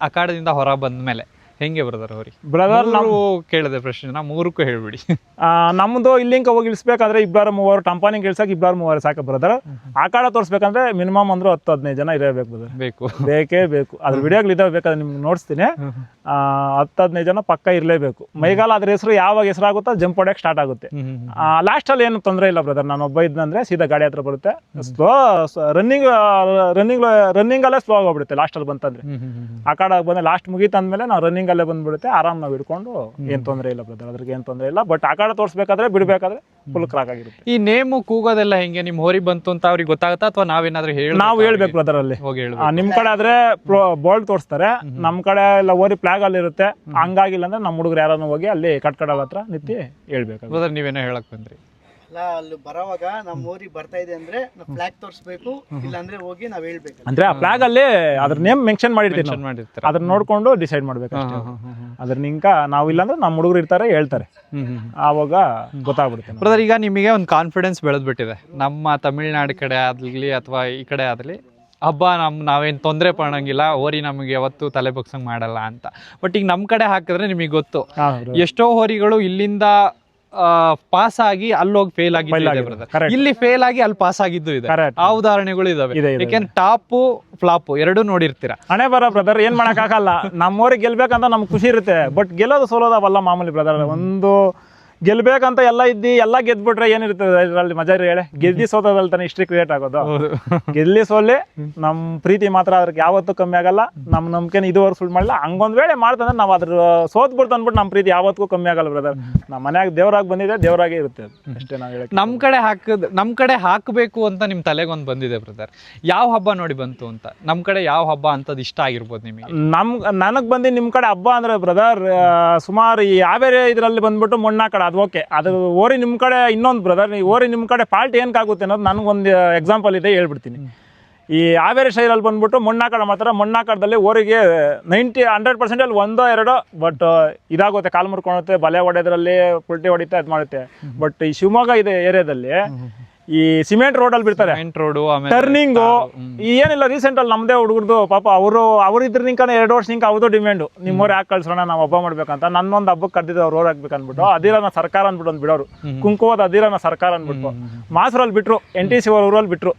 ಅಖಾಡದಿಂದ ಹೊರ ಬಂದ ಮೇಲೆ ಹೆಂಗೆ ಬ್ರದರ್ ಹೋರಿ? ಬ್ರದರ್ ನಾವು ಕೇಳಿದೆ ಪ್ರಶ್ನೆ, 3ಕ್ಕೂ ಹೇಳ್ಬಿಡಿ. ನಮ್ದು ಇಲ್ಲಿಂಕ ಹೋಗಿ ಇಳಿಸ್ಬೇಕಾದ್ರೆ 2-3 ಟಂಪಾನಿಗೆ ಇಳ್ಸಕ್ಕೆ 2-3 ಸಾಕು ಬ್ರದರ್. ಅಖಾಡ ತೋರಿಸ್ಬೇಕಂದ್ರೆ ಮಿನಿಮಮ್ ಅಂದ್ರೆ 10-15 ಜನ ಇರಬೇಕು ಬ್ರದರ್. ಬೇಕೇ ಬೇಕು. ಅದ್ರ ವಿಡಿಯೋಗಳಿದಾವೆ, ಬೇಕಾದ್ರೆ ನಿಮ್ಗೆ ನೋಡಿಸ್ತೀನಿ. 10-15 ಜನ ಪಕ್ಕ ಇರಲೇಬೇಕು. ಮೈಗಾಲ ಅದ್ರ ಹೆಸರು ಯಾವಾಗ ಹೆಸರಾಗುತ್ತೋ ಜಂಪ್ ಹೊಡೆಯಕ್ಕೆ ಸ್ಟಾರ್ಟ್ ಆಗುತ್ತೆ. ಲಾಸ್ಟಲ್ಲಿ ಏನು ತೊಂದರೆ ಇಲ್ಲ ಬ್ರದರ್. ನಾನು ಒಬ್ಬ ಇದ್ನಂದ್ರೆ ಸೀದಾ ಗಾಡಿ ಹತ್ರ ಬರುತ್ತೆ. ರನ್ನಿಂಗಲ್ಲೇ ಸ್ಲೋ ಆಗೋಗ್ಬಿಡುತ್ತೆ ಲಾಸ್ಟಲ್ಲಿ ಬಂತಂದ್ರೆ. ಅಖಾಡ ಬಂದ್ರೆ ಲಾಸ್ಟ್ ಮುಗೀತಂದ್ಮೇಲೆ ನಾವು ರನ್ನಿಂಗ್ ಅಲ್ಲೇ ಬಂದ್ಬಿಡುತ್ತೆ. ಆರಾಮ್ ನಾವು ಹಿಡ್ಕೊಂಡು ಏನ್ ತೊಂದರೆ ಇಲ್ಲ ಬ್ರದರ್, ಅದ್ರಿಗೆ ಏನ್ ತೊಂದರೆ ಇಲ್ಲ. ಬಟ್ ಅಖಾಡ ತೋರಿಸ್ಬೇಕಾದ್ರೆ ಬಿಡ್ಬೇಕಾದ್ರೆ ಫುಲ್ ಕ್ರಾಕ್ ಆಗಿರುತ್ತೆ. ಈ ನೇಮು ಕೂಗೋದೆಲ್ಲ ಹೆಂಗೆ? ನಿಮ್ ಹೋರಿ ಬಂತು ಅಂತ ಅವ್ರಿಗೆ ಗೊತ್ತಾಗುತ್ತಾ ಅಥವಾ ನಾವೇನಾದ್ರೂ ನಾವು ಹೇಳ್ಬೇಕು ಬ್ರದರ್ ಅಲ್ಲಿ? ನಿಮ್ ಕಡೆ ಆದ್ರೆ ಬೋಲ್ಡ್ ತೋರಿಸ್ತಾರೆ, ನಮ್ ಕಡೆ ಎಲ್ಲ ಓರಿ ಫ್ಲಾಗ್ ಅಲ್ಲಿ ಇರುತ್ತೆ. ಹಂಗಾಗಿಲ್ಲ ಅಂದ್ರೆ ನಮ್ಮ ಹುಡುಗರು ಯಾರನ್ನು ಹೋಗಿ ಅಲ್ಲಿ ಕಟ್ಕಡಲ್ ಹತ್ರ ನಿಂತಿ ಹೇಳ್ಬೇಕು ಬ್ರದರ್. ನೀವೇನೋ ಹೇಳಕ್ ಬಂದ್ರಿ? ಅಲ್ಲಿ ಬರೋವಾಗ ನಮ್ಮ ಊರಿಗೆ ಬರ್ತಾ ಇದೆ ಅಂದ್ರೆ ಫ್ಲಾಗ್ ತೋರಿಸ್ಬೇಕು, ಇಲ್ಲ ಅಂದ್ರೆ ಹೋಗಿ ನಾವ್ ಹೇಳ್ಬೇಕು. ಅಂದ್ರೆ ಆ ಫ್ಲಾಗ್ ಅಲ್ಲಿ ಅದ್ರ ನೇಮ್ ಮೆನ್ಷನ್ ಮಾಡಿರ್ತೀವಿ, ಅದನ್ನ ನೋಡ್ಕೊಂಡು ಡಿಸೈಡ್ ಮಾಡ್ಬೇಕು ಅದ್ರ ನಿಂಕ. ನಾವು ಇಲ್ಲಾಂದ್ರೆ ನಮ್ಮ ಹುಡುಗರು ಇರ್ತಾರೆ ಹೇಳ್ತಾರೆ, ಆವಾಗ ಗೊತ್ತಾಗ್ಬಿಡುತ್ತೆ ಬ್ರದರ್. ಈಗ ನಿಮಗೆ ಒಂದು ಕಾನ್ಫಿಡೆನ್ಸ್ ಬೆಳೆದ್ಬಿಟ್ಟಿದೆ, ನಮ್ಮ ತಮಿಳ್ನಾಡು ಕಡೆ ಆಗ್ಲಿ ಅಥವಾ ಈ ಕಡೆ ಆಗ್ಲಿ ಹಬ್ಬ ನಾವೇನು ತೊಂದರೆ ಪಡಂಗಿಲ್ಲ, ಹೋರಿ ನಮಗೆ ಯಾವತ್ತು ತಲೆ ಬಗ್ಸಂಗ್ ಮಾಡಲ್ಲ ಅಂತ. ಬಟ್ ಈಗ ನಮ್ಮ ಕಡೆ ಹಾಕಿದ್ರೆ ನಿಮಗೆ ಗೊತ್ತು, ಎಷ್ಟೋ ಹೋರಿಗಳು ಇಲ್ಲಿಂದ ಪಾಸ್ ಆಗಿ ಅಲ್ಲೋಗಿ ಫೇಲ್ ಆಗಿದ್ದು, ಇಲ್ಲಿ ಫೇಲ್ ಆಗಿ ಅಲ್ಲಿ ಪಾಸ್ ಆಗಿದ್ದು ಇದೆ. ಆ ಉದಾಹರಣೆಗಳು ಇದಾವೆ. ಯಾಕೆಂದ್ರೆ ಟಾಪ್ ಫ್ಲಾಪ್ ಎರಡೂ ನೋಡಿರ್ತೀರ. ಹಣೆ ಬರ ಬ್ರದರ್, ಏನ್ ಮಾಡಕ್ ಆಗಲ್ಲ. ನಮ್ಮವ್ರಿಗೆ ಗೆಲ್ಬೇಕಂತ ನಮ್ಗೆ ಖುಷಿ ಇರುತ್ತೆ. ಬಟ್ ಗೆಲ್ಲೋದು ಸೋಲೋದವಲ್ಲ ಮಾಮೂಲಿ ಬ್ರದರ್. ಒಂದು ಗೆಲ್ಬೇಕಂತ ಎಲ್ಲ ಗೆದ್ಬಿಟ್ರೆ ಏನಿರ್ತದೆ ಇದರಲ್ಲಿ ಮಜಾ? ಹೇಳಿ, ಗೆದ್ದಿ ಸೋತದಲ್ಲಿ ತಾನೆ ಹಿಸ್ಟ್ರಿ ಕ್ರಿಯೇಟ್ ಆಗೋದು. ಗೆಲ್ಲಿ ಸೋಲಿ ನಮ್ ಪ್ರೀತಿ ಮಾತ್ರ ಅದ್ರಿಗೆ ಯಾವತ್ತೂ ಕಮ್ಮಿ ಆಗಲ್ಲ. ನಮ್ ನಂಬಿಕೆನ ಇದುವರೆಗೂ ಸುಳ್ಳು ಮಾಡಿಲ್ಲ. ಹಂಗೊಂದ್ ವೇಳೆ ಮಾಡ್ತಂದ್ರೆ ನಾವು ಅದ್ರ ಸೋತ್ಬಿಡ್ತು ಅಂದ್ಬಿಟ್ಟು ನಮ್ ಪ್ರೀತಿ ಯಾವತ್ತೂ ಕಮ್ಮಿ ಆಗಲ್ಲ ಬ್ರದರ್. ನಮ್ಮ ಮನ್ಯಾಗ ದೇವರಾಗಿ ಬಂದಿದೆ, ದೇವರಾಗೇ ಇರುತ್ತೆ ಅಷ್ಟೇ. ನಾವು ಹೇಳಿ ನಮ್ ಕಡೆ ಹಾಕಬೇಕು ಅಂತ ನಿಮ್ ತಲೆಗೊಂದು ಬಂದಿದೆ ಬ್ರದರ್. ಯಾವ ಹಬ್ಬ ನೋಡಿ ಬಂತು ಅಂತ? ನಮ್ ಕಡೆ ಯಾವ ಹಬ್ಬ ಅಂತದ್ ಇಷ್ಟ ಆಗಿರ್ಬೋದು ನಿಮಗೆ? ನನಗ್ ಬಂದು ನಿಮ್ ಕಡೆ ಹಬ್ಬ ಅಂದ್ರೆ ಬ್ರದರ್ ಸುಮಾರು ಈ ಹಾವೇರಿ ಇದ್ರಲ್ಲಿ ಬಂದ್ಬಿಟ್ಟು ಮೊಣ್ಣ ಕಡೆ ಅದು ಓಕೆ. ಅದು ಓರಿ ನಿಮ್ಮ ಕಡೆ ಇನ್ನೊಂದು ಬ್ರದರ್, ಓರಿ ನಿಮ್ಮ ಕಡೆ ಫಾಲ್ಟ್ ಏನಕ್ಕಾಗುತ್ತೆ ಅನ್ನೋದು ನನಗೊಂದು ಎಕ್ಸಾಂಪಲ್ ಇದೆ, ಹೇಳ್ಬಿಡ್ತೀನಿ. ಈ ಹಾವೇರಿ ಶೈರಲ್ಲಿ ಬಂದ್ಬಿಟ್ಟು ಮೊಣ್ಣಾಕಡ ಮಾಡ್ತಾರೆ. ಮೊಣ್ಣಾಕಡದಲ್ಲಿ ಓರಿಗೆ 100% ಒಂದೋ ಎರಡೋ ಬಟ್ ಇದಾಗುತ್ತೆ, ಕಾಲು ಮುರ್ಕೊಳುತ್ತೆ, ಬಲೆ ಹೊಡೆದ್ರಲ್ಲಿ ಪುಲ್ಟಿ ಹೊಡಿತೆ, ಅದು ಮಾಡುತ್ತೆ. ಬಟ್ ಈ ಶಿವಮೊಗ್ಗ ಇದೆ ಏರಿಯಾದಲ್ಲಿ ಈ ಸಿಮೆಂಟ್ ರೋಡಲ್ಲಿ ಬಿಡ್ತಾರೆ, ಟರ್ನಿಂಗು ಏನಿಲ್ಲ. ರೀಸೆಂಟ್ ಅಲ್ಲಿ ನಮ್ದೇ ಹುಡುಗರ್ದು ಪಾಪ ಅವ್ರು ಇದ್ರ ನಿಂಕನೇ 2 ವರ್ಷ ನಿಂಕ ಅವ್ರದ್ದು ಡಿಮ್ಯಾಂಡು, ನಿಮ್ಮವ್ರು ಯಾಕೆ ಕಳ್ಸೋಣ ನಾವು ಹಬ್ಬ ಮಾಡ್ಬೇಕಂತ. ನನ್ನೊಂದು ಹಬ್ಬಕ್ಕೆ ಕರೆದಿದ್ದು ಅವ್ರು ಹಾಕ್ಬೇಕು ಅಂದ್ಬಿಟ್ಟು ಅದಿರನ ಸರ್ಕಾರ ಅಂದ್ಬಿಟ್ಟು ಒಂದು ಬಿಡೋರು, ಕುಂಕುಮದ ಅದಿರನ ಸರ್ಕಾರ ಅಂದ್ಬಿಟ್ಟು ಮಾಸೂರಲ್ಲಿ ಬಿಟ್ರು, NTC ಊರಲ್ಲಿ ಬಿಟ್ರು.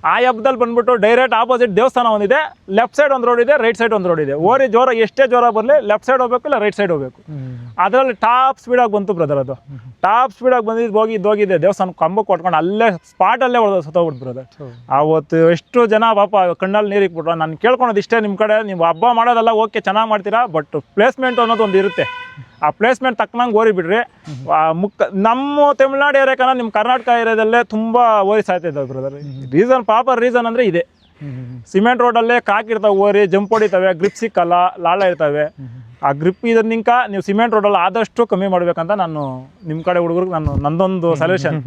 ಆ ಹಬ್ಬದಲ್ಲಿ ಬಂದ್ಬಿಟ್ಟು ಡೈರೆಕ್ಟ್ ಆಪೋಸಿಟ್ ದೇವಸ್ಥಾನ ಒಂದಿದೆ, ಲೆಫ್ಟ್ ಸೈಡ್ ಒಂದು ರೋಡ್ ಇದೆ, ರೈಟ್ ಸೈಡ್ ಒಂದು ರೋಡ್ ಇದೆ. ಓರಿ ಜೋರ ಎಷ್ಟೇ ಜೋರ ಬರಲಿ ಲೆಫ್ಟ್ ಸೈಡ್ ಹೋಗ್ಬೇಕು, ಇಲ್ಲ ರೈಟ್ ಸೈಡ್ ಹೋಗ್ಬೇಕು. ಅದರಲ್ಲಿ ಟಾಪ್ ಸ್ಪೀಡಾಗಿ ಬಂತು ಬ್ರದರ್. ಅದು ಟಾಪ್ ಸ್ಪೀಡಾಗಿ ಹೋಗಿದ್ದೆ ದೇವಸ್ಥಾನ ಕಂಬಕ್ಕೆ ಕೊಟ್ಕೊಂಡು ಅಲ್ಲೇ ಸ್ಪಾಟಲ್ಲೇ ಸುತ್ತೋಗ್ಬಿಟ್ಟು ಬ್ರದರ್. ಅವತ್ತು ಎಷ್ಟು ಜನ ಪಾಪ ಕಣ್ಣಲ್ಲಿ ನೀರು ಇಕ್ಬಿಟ್ರು. ನಾನು ಕೇಳ್ಕೊಳೋದು ಇಷ್ಟೇ, ನಿಮ್ಮ ಕಡೆ ನೀವು ಹಬ್ಬ ಮಾಡೋದೆಲ್ಲ ಓಕೆ ಚೆನ್ನಾಗಿ ಮಾಡ್ತೀರಾ, ಬಟ್ ಪ್ಲೇಸ್ಮೆಂಟ್ ಅನ್ನೋದು ಒಂದು ಇರುತ್ತೆ. ಆ ಪ್ಲೇಸ್ಮೆಂಟ್ ತಕ್ಕನಂಗೆ ಓರಿ ಬಿಡ್ರಿ. ನಮ್ಮ ತಮಿಳ್ನಾಡು ಏರಿಯಾಕನ ನಿಮ್ಮ ಕರ್ನಾಟಕ ಏರಿಯಾದಲ್ಲೇ ತುಂಬ ಓರಿ ಸಾಯ್ತಾ ಇದ್ದಾವೆ ಬ್ರದರ್. ಪ್ರಾಪರ್ ರೀಸನ್ ಅಂದರೆ ಇದೆ. ಸಿಮೆಂಟ್ ರೋಡಲ್ಲೇ ಕಾಕಿರ್ತಾವೆ, ಓರಿ ಜಂಪ್ ಹೊಡಿತವೆ, ಗ್ರಿಪ್ ಸಿಕ್ಕಲ್ಲ, ಲಾಳ ಇರ್ತವೆ. ಆ ಗ್ರಿಪ್ ಇದನ್ನಿಂಕ ನೀವು ಸಿಮೆಂಟ್ ರೋಡಲ್ಲಿ ಆದಷ್ಟು ಕಮ್ಮಿ ಮಾಡ್ಬೇಕಂತ ನಾನು ನಿಮ್ಮ ಕಡೆ ಹುಡುಗರಿಗೆ ನಂದೊಂದು ಸಜೆಷನ್.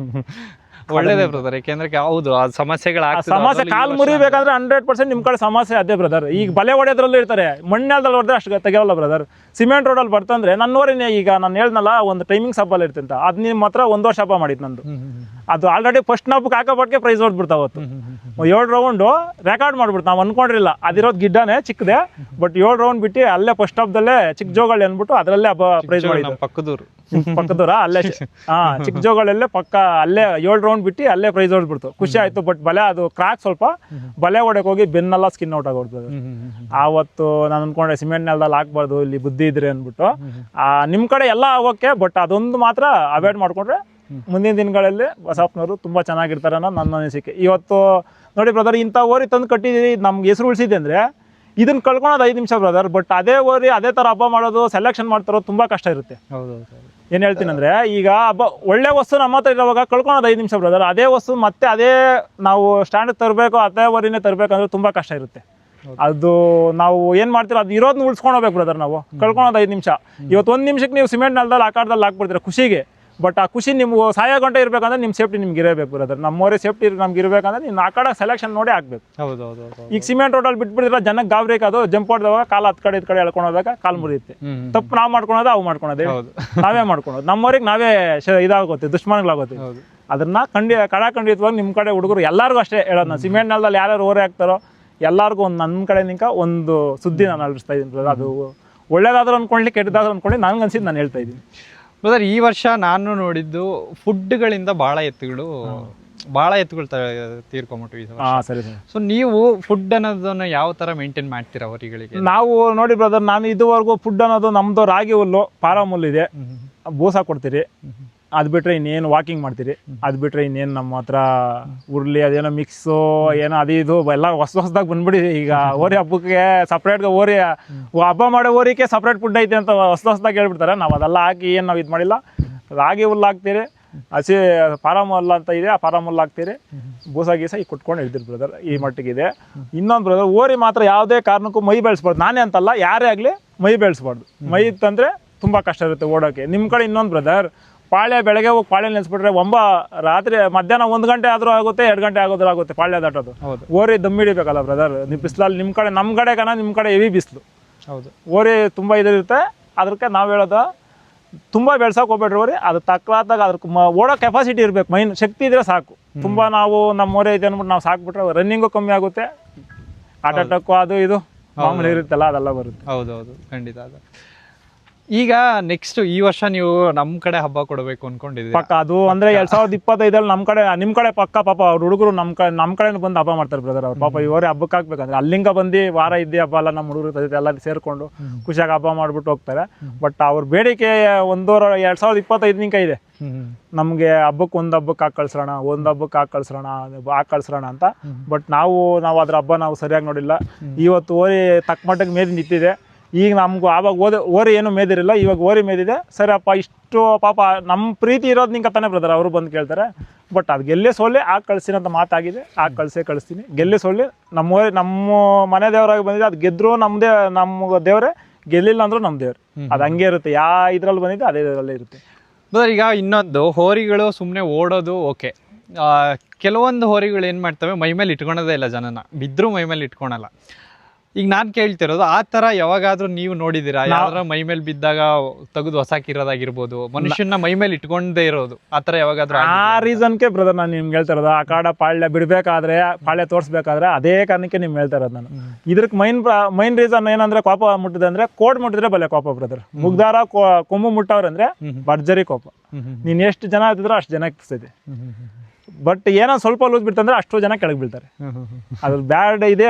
ಒಳ್ಳೇದೇ ಬ್ರದರ್, ಯಾಕೆಂದ್ರೆ ಹೌದು ಆ ಸಮಸ್ಯೆಗಳಾಗ್ತದೆ. ಸಮಸ್ಯೆ ಕಾಲ್ ಮುರಿಬೇಕಾದ್ರೆ 100% ನಿಮ್ ಕಡೆ ಸಮಸ್ಯೆ ಅದೇ ಬ್ರದರ್. ಈಗ ಬಲೆ ಹೊಡೆಯೋದ್ರಲ್ಲೂ ಇರ್ತಾರೆ, ಮಣ್ಣೆಲ್ದಲ್ಲಿ ಹೊಡೆದ್ರೆ ಅಷ್ಟು ತೆಗಿಯೋಲ್ಲ ಬ್ರದರ್. ಸಿಮೆಂಟ್ ರೋಡಲ್ಲಿ ಬರ್ತಂದ್ರೆ ನನ್ನವರೇನೆ, ಈಗ ನಾನು ಹೇಳ್ದಲ್ಲ ಒಂದು ಟೈಮಿಂಗ್ಸ್ ಹಬ್ಬಲ್ಲಿ ಇರ್ತಂತ, ಅದು ನಿಮ್ಮ ಹತ್ರ 1 ವರ್ಷ ಹಬ್ಬ ಮಾಡಿದ್ದು ನಂದು. ಅದು ಆಲ್ರೆಡಿ ಫಸ್ಟ್ ನಾಪಕ್ಕೆ ಹಾಕೋಬಟ್ಟಿಗೆ ಪ್ರೈಸ್ ಹೊಡ್ಬಿಡ್ತಾವ ಅವತ್ತು. 7 ರೌಂಡು ರೆಕಾರ್ಡ್ ಮಾಡ್ಬಿಡ್ತು. ನಾವು ಅನ್ಕೊಂಡಿರಲಿಲ್ಲ ಅದಿರೋದು ಗಿಡ್ಡನೇ ಚಿಕ್ಕದೆ, ಬಟ್ 7 ರೌಂಡ್ ಬಿಟ್ಟು ಅಲ್ಲೇ ಫಸ್ಟ್ ಹಬ್ಬದಲ್ಲೇ ಚಿಕ್ಕ ಜೋಗಳಿ ಅಂದ್ಬಿಟ್ಟು ಅದರಲ್ಲೇ ಹಬ್ಬ ಪ್ರೈಸ್ ಮಾಡಿದ್ದು. ಪಕ್ಕದೂರ ಅಲ್ಲೇ ಚಿಕ್ಕ ಜೋಗಳಲ್ಲೇ ಪಕ್ಕ ಅಲ್ಲೇ 7 ರೌಂಡ್ ಬಿಟ್ಟು ಅಲ್ಲೇ ಪ್ರೈಸ್ ಹೊಡ್ಬಿಡ್ತು. ಖುಷಿ ಆಯ್ತು. ಬಟ್ ಬಲೆ ಅದು ಕ್ರಾಕ್ ಸ್ವಲ್ಪ ಬಲೆ ಹೊಡಕ್ ಹೋಗಿ ಬೆನ್ನೆಲ್ಲ ಸ್ಕಿನ್ ಔಟ್ ಆಗೋಗ್ಬಿಡ್ತದೆ. ಆವತ್ತು ನಾನು ಅನ್ಕೊಂಡೆ ಸಿಮೆಂಟ್ ನೆಲದಲ್ಲಿ ಹಾಕ್ಬಾರ್ದು, ಇಲ್ಲಿ ಬುದ್ಧಿ ಇದ್ರೆ ಅಂದ್ಬಿಟ್ಟು. ನಿಮ್ ಕಡೆ ಎಲ್ಲ ಆಗೋಕೆ, ಬಟ್ ಅದೊಂದು ಮಾತ್ರ ಅವಾಯ್ಡ್ ಮಾಡ್ಕೊಂಡ್ರೆ ಮುಂದಿನ ದಿನಗಳಲ್ಲಿ ಬಸಪ್ಪನವರು ತುಂಬಾ ಚೆನ್ನಾಗಿರ್ತಾರೆ ಅನ್ನೋ ನನ್ನ ಅನಿಸಿಕೆ. ಇವತ್ತು ನೋಡಿ ಬ್ರದರ್, ಇಂಥ ಓರಿ ತಂದು ಕಟ್ಟಿದೀರಿ, ನಮ್ಗೆ ಹೆಸರು ಉಳಿಸಿದೆ ಅಂದ್ರೆ ಇದನ್ನ ಕಳ್ಕೊಳೋದು 5 ನಿಮಿಷ ಬ್ರದರ್. ಬಟ್ ಅದೇ ಓರಿ ಅದೇ ತರ ಹಬ್ಬ ಮಾಡೋದು, ಸೆಲೆಕ್ಷನ್ ಮಾಡ್ತಾರೋ ತುಂಬಾ ಕಷ್ಟ ಇರುತ್ತೆ. ಏನ್ ಹೇಳ್ತೀನಿ ಅಂದ್ರೆ, ಈಗ ಹಬ್ಬ ಒಳ್ಳೆ ವಸ್ತು ನಮ್ಮ ಹತ್ರ ಇರೋವಾಗ ಕಳ್ಕೊಳೋದು 5 ನಿಮಿಷ ಬ್ರದರ್. ಅದೇ ವಸ್ತು ಮತ್ತೆ ಅದೇ ನಾವು ಸ್ಟ್ಯಾಂಡ್ ತರಬೇಕು, ಅದೇ ಓರಿನೇ ತರಬೇಕಂದ್ರೆ ತುಂಬಾ ಕಷ್ಟ ಇರುತ್ತೆ. ಅದು ನಾವು ಏನ್ ಮಾಡ್ತೀರೋ ಅದು ಇರೋದನ್ನ ಉಳಿಸ್ಕೊಂಡು ಹೋಗ್ಬೇಕು ಬ್ರದರ್. ನಾವು ಕಳ್ಕೊಳೋದು 5 ನಿಮಿಷ. ಇವತ್ತು 1 ನಿಮಿಷಕ್ಕೆ ನೀವು ಸಿಮೆಂಟ್ ನೆಲದಲ್ಲಿ ಆಕಾರದಲ್ಲಿ ಹಾಕ್ಬಿಡ್ತೀರ ಖುಷಿಗೆ, ಬಟ್ ಆ ಖುಷಿ ನಿಮ್ಗೆ ಸಾಯೋ ಗಂಟೆ ಇರ್ಬೇಕಂದ್ರೆ ನಿಮ್ಮ ಸೇಫ್ಟಿ ನಿಮ್ಗೆ ಇರಬೇಕು ಬ್ರದರ್. ನಮ್ಮವರೇ ಸೇಫ್ಟಿ ನಮ್ಗೆ ಇರಬೇಕಂದ್ರೆ ನೀವು ಆ ಕಡೆ ಸೆಲೆಕ್ಷನ್ ನೋಡಿ ಹಾಕ್ಬೇಕು. ಈಗ ಸಿಮೆಂಟ್ ರೋಡಲ್ಲಿ ಬಿಟ್ಬಿಡಿದ್ರೆ ಜನಕ್ಕೆ ಗಾಬರಿ, ಅದು ಜಂಪ್ ಹೊಡೆದವಾಗ ಕಾಲು ಹತ್ತು ಕಡೆ ಕಡೆ ಎಳ್ಕೊಂಡು ಹೋದಾಗ ಕಾಲು ಮುರಿಯುತ್ತೆ. ತಪ್ಪು ನಾವು ಮಾಡ್ಕೊಳೋದು, ಅವು ಮಾಡ್ಕೊಳೋದೇ ನಾವೇ ಮಾಡ್ಕೊಳೋದು. ನಮ್ಮವ್ರಿಗೆ ನಾವೇ ಇದಾಗುತ್ತೆ, ದುಶ್ಮನಗಳಾಗುತ್ತೆ. ಅದನ್ನ ಖಂಡಿತವಾಗಿ ನಿಮ್ಮ ಕಡೆ ಹುಡುಗರು ಎಲ್ಲರಿಗೂ ಅಷ್ಟೇ ಹೇಳೋದು. ನಾನು ಸಿಮೆಂಟ್ ನೆಲದಲ್ಲಿ ಯಾರ್ಯಾರು ಓರೆ ಹಾಕ್ತಾರೋ ಎಲ್ಲರಿಗೂ ಒಂದು ನನ್ನ ಕಡೆ ನಿಂಕ ಒಂದು ಸುದ್ದಿ ನಾನು ಅಳಿಸ್ತಾ ಇದ್ದೀನಿ ಬ್ರದರ್. ಅದು ಒಳ್ಳೇದಾದ್ರೂ ಅನ್ಕೊಳ್ಳಿ, ಕೆಟ್ಟದಾದ್ರೂ ಅನ್ಕೊಳ್ಳಿ, ನನಗೆ ಅನ್ಸಿದ್ದು ನಾನು ಹೇಳ್ತಾ ಇದ್ದೀನಿ ಬ್ರದರ್. ಈ ವರ್ಷ ನಾನು ನೋಡಿದ್ದು ಫುಡ್ಗಳಿಂದ ಭಾಳ ಎತ್ತುಗಳು ತೀರ್ಕೊಂಬಿಟ್ವಿ. ಸರಿ ಸರ್. ಸೊ ನೀವು ಫುಡ್ ಅನ್ನೋದನ್ನ ಯಾವ ತರ ಮೇಂಟೈನ್ ಮಾಡ್ತೀರಾ ಅವರಿಗೆ? ನಾವು ನೋಡಿ ಬ್ರದರ್, ನಾನು ಇದುವರೆಗೂ ಫುಡ್ ಅನ್ನೋದು ನಮ್ದು ರಾಗಿ ಹುಲ್ಲು, ಪಾರಮ್ ಹುಲ್ಲು ಇದೆ, ಬೂಸ ಕೊಡ್ತೀರಿ. ಅದು ಬಿಟ್ರೆ ಇನ್ನೇನು ವಾಕಿಂಗ್ ಮಾಡ್ತೀರಿ. ಅದು ಬಿಟ್ರೆ ಇನ್ನೇನು ನಮ್ಮ ಹತ್ರ ಉರ್ಲಿ ಅದೇನೋ ಮಿಕ್ಸು ಏನೋ ಅದು ಇದು ಎಲ್ಲ ಹೊಸದಾಗಿ ಬಂದ್ಬಿಡಿ. ಈಗ ಓರಿ ಹಬ್ಬಕ್ಕೆ ಸಪ್ರೇಟ್ಗೆ ಓರಿ ಹಬ್ಬ ಮಾಡೋ ಓರಿಕೆ ಸಪ್ರೇಟ್ ಫುಡ್ ಐತೆ ಅಂತ ಹೊಸದಾಗಿ ಹೇಳ್ಬಿಡ್ತಾರೆ. ನಾವು ಅದೆಲ್ಲ ಹಾಕಿ ಏನು ನಾವು ಇದು ಮಾಡಿಲ್ಲ. ರಾಗಿ ಹುಲ್ಲು ಹಾಕ್ತೀರಿ, ಹಸಿ ಪಾರಮ್ ಹುಲ್ಲು ಅಂತ ಇದೆ, ಆ ಪಾರಮ್ ಹುಲ್ಲು ಹಾಕ್ತೀರಿ, ಬೂಸ ಗೀಸ ಈಗ ಕುಟ್ಕೊಂಡು ಹಿಡ್ದಿರಿ ಬ್ರದರ್. ಈ ಮಟ್ಟಿಗಿದೆ. ಇನ್ನೊಂದು ಬ್ರದರ್, ಓರಿ ಮಾತ್ರ ಯಾವುದೇ ಕಾರಣಕ್ಕೂ ಮೈ ಬೆಳೆಸ್ಬಾರ್ದು. ನಾನೇ ಅಂತಲ್ಲ, ಯಾರೇ ಆಗಲಿ ಮೈ ಬೆಳೆಸ್ಬಾರ್ದು. ಮೈ ಇತ್ತಂದರೆ ತುಂಬ ಕಷ್ಟ ಇರುತ್ತೆ ಓಡೋಕ್ಕೆ. ನಿಮ್ಮ ಕಡೆ ಇನ್ನೊಂದು ಬ್ರದರ್, ಪಾಳ್ಯ ಬೆಳಗ್ಗೆ ಹೋಗಿ ಪಾಳ್ಯ ನಿಲ್ಸ್ಬಿಟ್ರೆ ರಾತ್ರಿ ಮಧ್ಯಾಹ್ನ 1 ಗಂಟೆ ಆದರೂ ಆಗುತ್ತೆ, 2 ಗಂಟೆ ಆಗುತ್ತೆ ಪಾಳ್ಯ ದಾಟೋದು. ಓರಿ ದಮ್ ಹಿಡಿಬೇಕಲ್ಲ ಬ್ರದರ್. ನೀವು ಬಿಸಿಲಲ್ಲಿ ನಿಮ್ಮ ಕಡೆ, ನಮ್ಮ ಕಡೆ ನಿಮ್ಮ ಕಡೆ ಹೆವಿ ಬಿಸಿಲು. ಹೌದು, ಓರಿ ತುಂಬ ಇದಿರುತ್ತೆ. ಅದಕ್ಕೆ ನಾವು ಹೇಳೋದು, ತುಂಬ ಬೆಳ್ಸೋಕೆ ಹೋಗ್ಬೇಡ್ರಿ ಓರಿ. ಅದು ತಕ್ಕಲಾದಾಗ ಅದಕ್ಕೆ ಓಡೋ ಕೆಪಾಸಿಟಿ ಇರಬೇಕು, ಮೈನ್ ಶಕ್ತಿ ಇದ್ರೆ ಸಾಕು. ತುಂಬ ನಾವು ನಮ್ಮ ಓರಿ ಐತೆ ಅಂದ್ಬಿಟ್ಟು ನಾವು ಸಾಕ್ಬಿಟ್ರೆ ರನ್ನಿಂಗು ಕಮ್ಮಿ ಆಗುತ್ತೆ, ಹಾರ್ಟ್ ಅಟ್ಯಾಕು ಅದು ಇದು ಮಾಮೂಲಿ ಇರುತ್ತಲ್ಲ, ಅದೆಲ್ಲ ಬರುತ್ತೆ. ಹೌದೌದು, ಖಂಡಿತ. ಈಗ ನೆಕ್ಸ್ಟ್ ಈ ವರ್ಷ ನೀವು ನಮ್ಮ ಕಡೆ ಹಬ್ಬ ಕೊಡಬೇಕು ಅನ್ಕೊಂಡಿದ್ದೀವಿ ಪಕ್ಕ. ಅದು ಅಂದ್ರೆ 2025 ನಿಮ್ಮ ಕಡೆ ಪಕ್ಕ ಪಾಪ ಅವ್ರ ಹುಡುಗರು ನಮ್ಮ ಕಡೆ ಬಂದು ಹಬ್ಬ ಮಾಡ್ತಾರೆ ಬ್ರದರ್. ಅವ್ರು ಪಾಪ ಇವರೇ ಹಬ್ಬಕ್ಕೆ ಹಾಕ್ಬೇಕಂದ್ರೆ ಅಲ್ಲಿಂಗ ಬಂದು ವಾರ ಇದ್ದಿ ಹಬ್ಬ ಎಲ್ಲ ನಮ್ಮ ಹುಡುಗರು ಎಲ್ಲ ಸೇರ್ಕೊಂಡು ಖುಷಿಯಾಗಿ ಹಬ್ಬ ಮಾಡ್ಬಿಟ್ಟು ಹೋಗ್ತಾರೆ. ಬಟ್ ಅವ್ರ ಬೇಡಿಕೆ 2025 ಇದೆ, ನಮ್ಗೆ ಹಬ್ಬಕ್ಕೆ ಒಂದು ಹಬ್ಬಕ್ಕೆ ಹಾಕಿ ಕಳ್ಸೋಣ ಅಂತ. ಬಟ್ ನಾವು ಅದ್ರ ಹಬ್ಬ ನಾವು ಸರಿಯಾಗಿ ನೋಡಿಲ್ಲ. ಇವತ್ತು ಓರಿ ತಕ್ಕ ಮಟ್ಟಿಗೆ ಮೇದಿ ನಿಂತಿದೆ. ಈಗ ನಮ್ಗೂ ಆವಾಗ ಓರಿ ಏನು ಮೇದಿರಿಲ್ಲ, ಇವಾಗ ಓರಿ ಮೇದಿದೆ. ಸರಿಯಪ್ಪ, ಇಷ್ಟು ಪಾಪ ನಮ್ಮ ಪ್ರೀತಿ ಇರೋದು ನಿಂಗೆ ತಾನೇ ಬ್ರದರ್. ಅವರು ಬಂದು ಕೇಳ್ತಾರೆ. ಬಟ್ ಅದು ಗೆಲ್ಲೇ ಸೋಲೆ ಆಗ ಕಳಿಸ್ತೀನಿ ಅಂತ ಮಾತಾಗಿದೆ. ಆಗ ಕಳಿಸ್ತೀನಿ. ಗೆಲ್ಲೇ ಸೋಲೆ ನಮ್ಮ ಮನೆ ದೇವರಾಗಿ ಬಂದಿದೆ. ಅದು ಗೆದ್ದರೂ ನಮ್ಮ ದೇವರೇ, ಗೆಲ್ಲಿಲ್ಲ ಅಂದ್ರೂ ನಮ್ಮ ದೇವ್ರು. ಅದು ಹಂಗೆ ಇರುತ್ತೆ. ಇದ್ರಲ್ಲಿ ಬಂದಿದೆ ಅದೇ ಇದರಲ್ಲೇ ಇರುತ್ತೆ ಬ್ರದರ್. ಈಗ ಇನ್ನೊಂದು, ಹೋರಿಗಳು ಸುಮ್ಮನೆ ಓಡೋದು ಓಕೆ, ಕೆಲವೊಂದು ಹೋರಿಗಳು ಏನು ಮಾಡ್ತವೆ, ಮೈ ಮೇಲೆ ಇಟ್ಕೊಳೋದೇ ಇಲ್ಲ ಜನನ, ಬಿದ್ದರೂ ಮೈ ಮೇಲೆ ಇಟ್ಕೊಳಲ್ಲ. ಈಗ ನಾನು ಕೇಳ್ತಿರೋದು, ಆ ಥರ ಯಾವಾಗಾದ್ರೂ ನೀವು ನೋಡಿದ್ದೀರಾ? ಯಾವ್ದಾರ ಮೈ ಮೇಲೆ ಬಿದ್ದಾಗ ತೆಗೆದು ಹೊಸಾಕಿರೋದಾಗಿರ್ಬೋದು, ಮನುಷ್ಯನ ಮೈ ಮೇಲೆ ಇಟ್ಕೊಂಡೇ ಇರೋದು, ಆ ಥರ ಯಾವಾಗಾದ್ರೂ? ಆ ರೀಸನ್ಗೆ ಬ್ರದರ್ ನಾನು ನಿಮ್ಗೆ ಹೇಳ್ತಾ ಇರೋದು. ಆ ಕಾಡ ಪಾಳ್ಯ ಬಿಡಬೇಕಾದ್ರೆ, ಪಾಳ್ಯ ತೋರಿಸ್ಬೇಕಾದ್ರೆ ಅದೇ ಕಾರಣಕ್ಕೆ ನಿಮ್ಗೆ ಹೇಳ್ತಾ ಇರೋದು ನಾನು. ಇದಕ್ಕೆ ಮೈನ್ ರೀಸನ್ ಏನಂದ್ರೆ, ಕೋಪ ಮುಟ್ಟಿದೆ ಅಂದ್ರೆ, ಕೋಡ್ ಮುಟ್ಟಿದ್ರೆ ಬಲೆ ಕೋಪ ಬ್ರದರ್. ಮುಗ್ದಾರ ಕೊಂಬು ಮುಟ್ಟವ್ರಂದ್ರೆ ಭರ್ಜರಿ ಕೋಪ. ನೀನ್ ಎಷ್ಟು ಜನ ಇದ್ದಿದ್ರು ಅಷ್ಟು ಜನ ಇರ್ತದೆ. ಬಟ್ ಏನೋ ಸ್ವಲ್ಪ ಲೂಸ್ ಬಿಡ್ತಂದ್ರೆ ಅಷ್ಟು ಜನ ಕೆಳಗೆ ಬೀಳ್ತಾರೆ. ಅದ್ರ ಬ್ಯಾಡ್ ಇದೆ.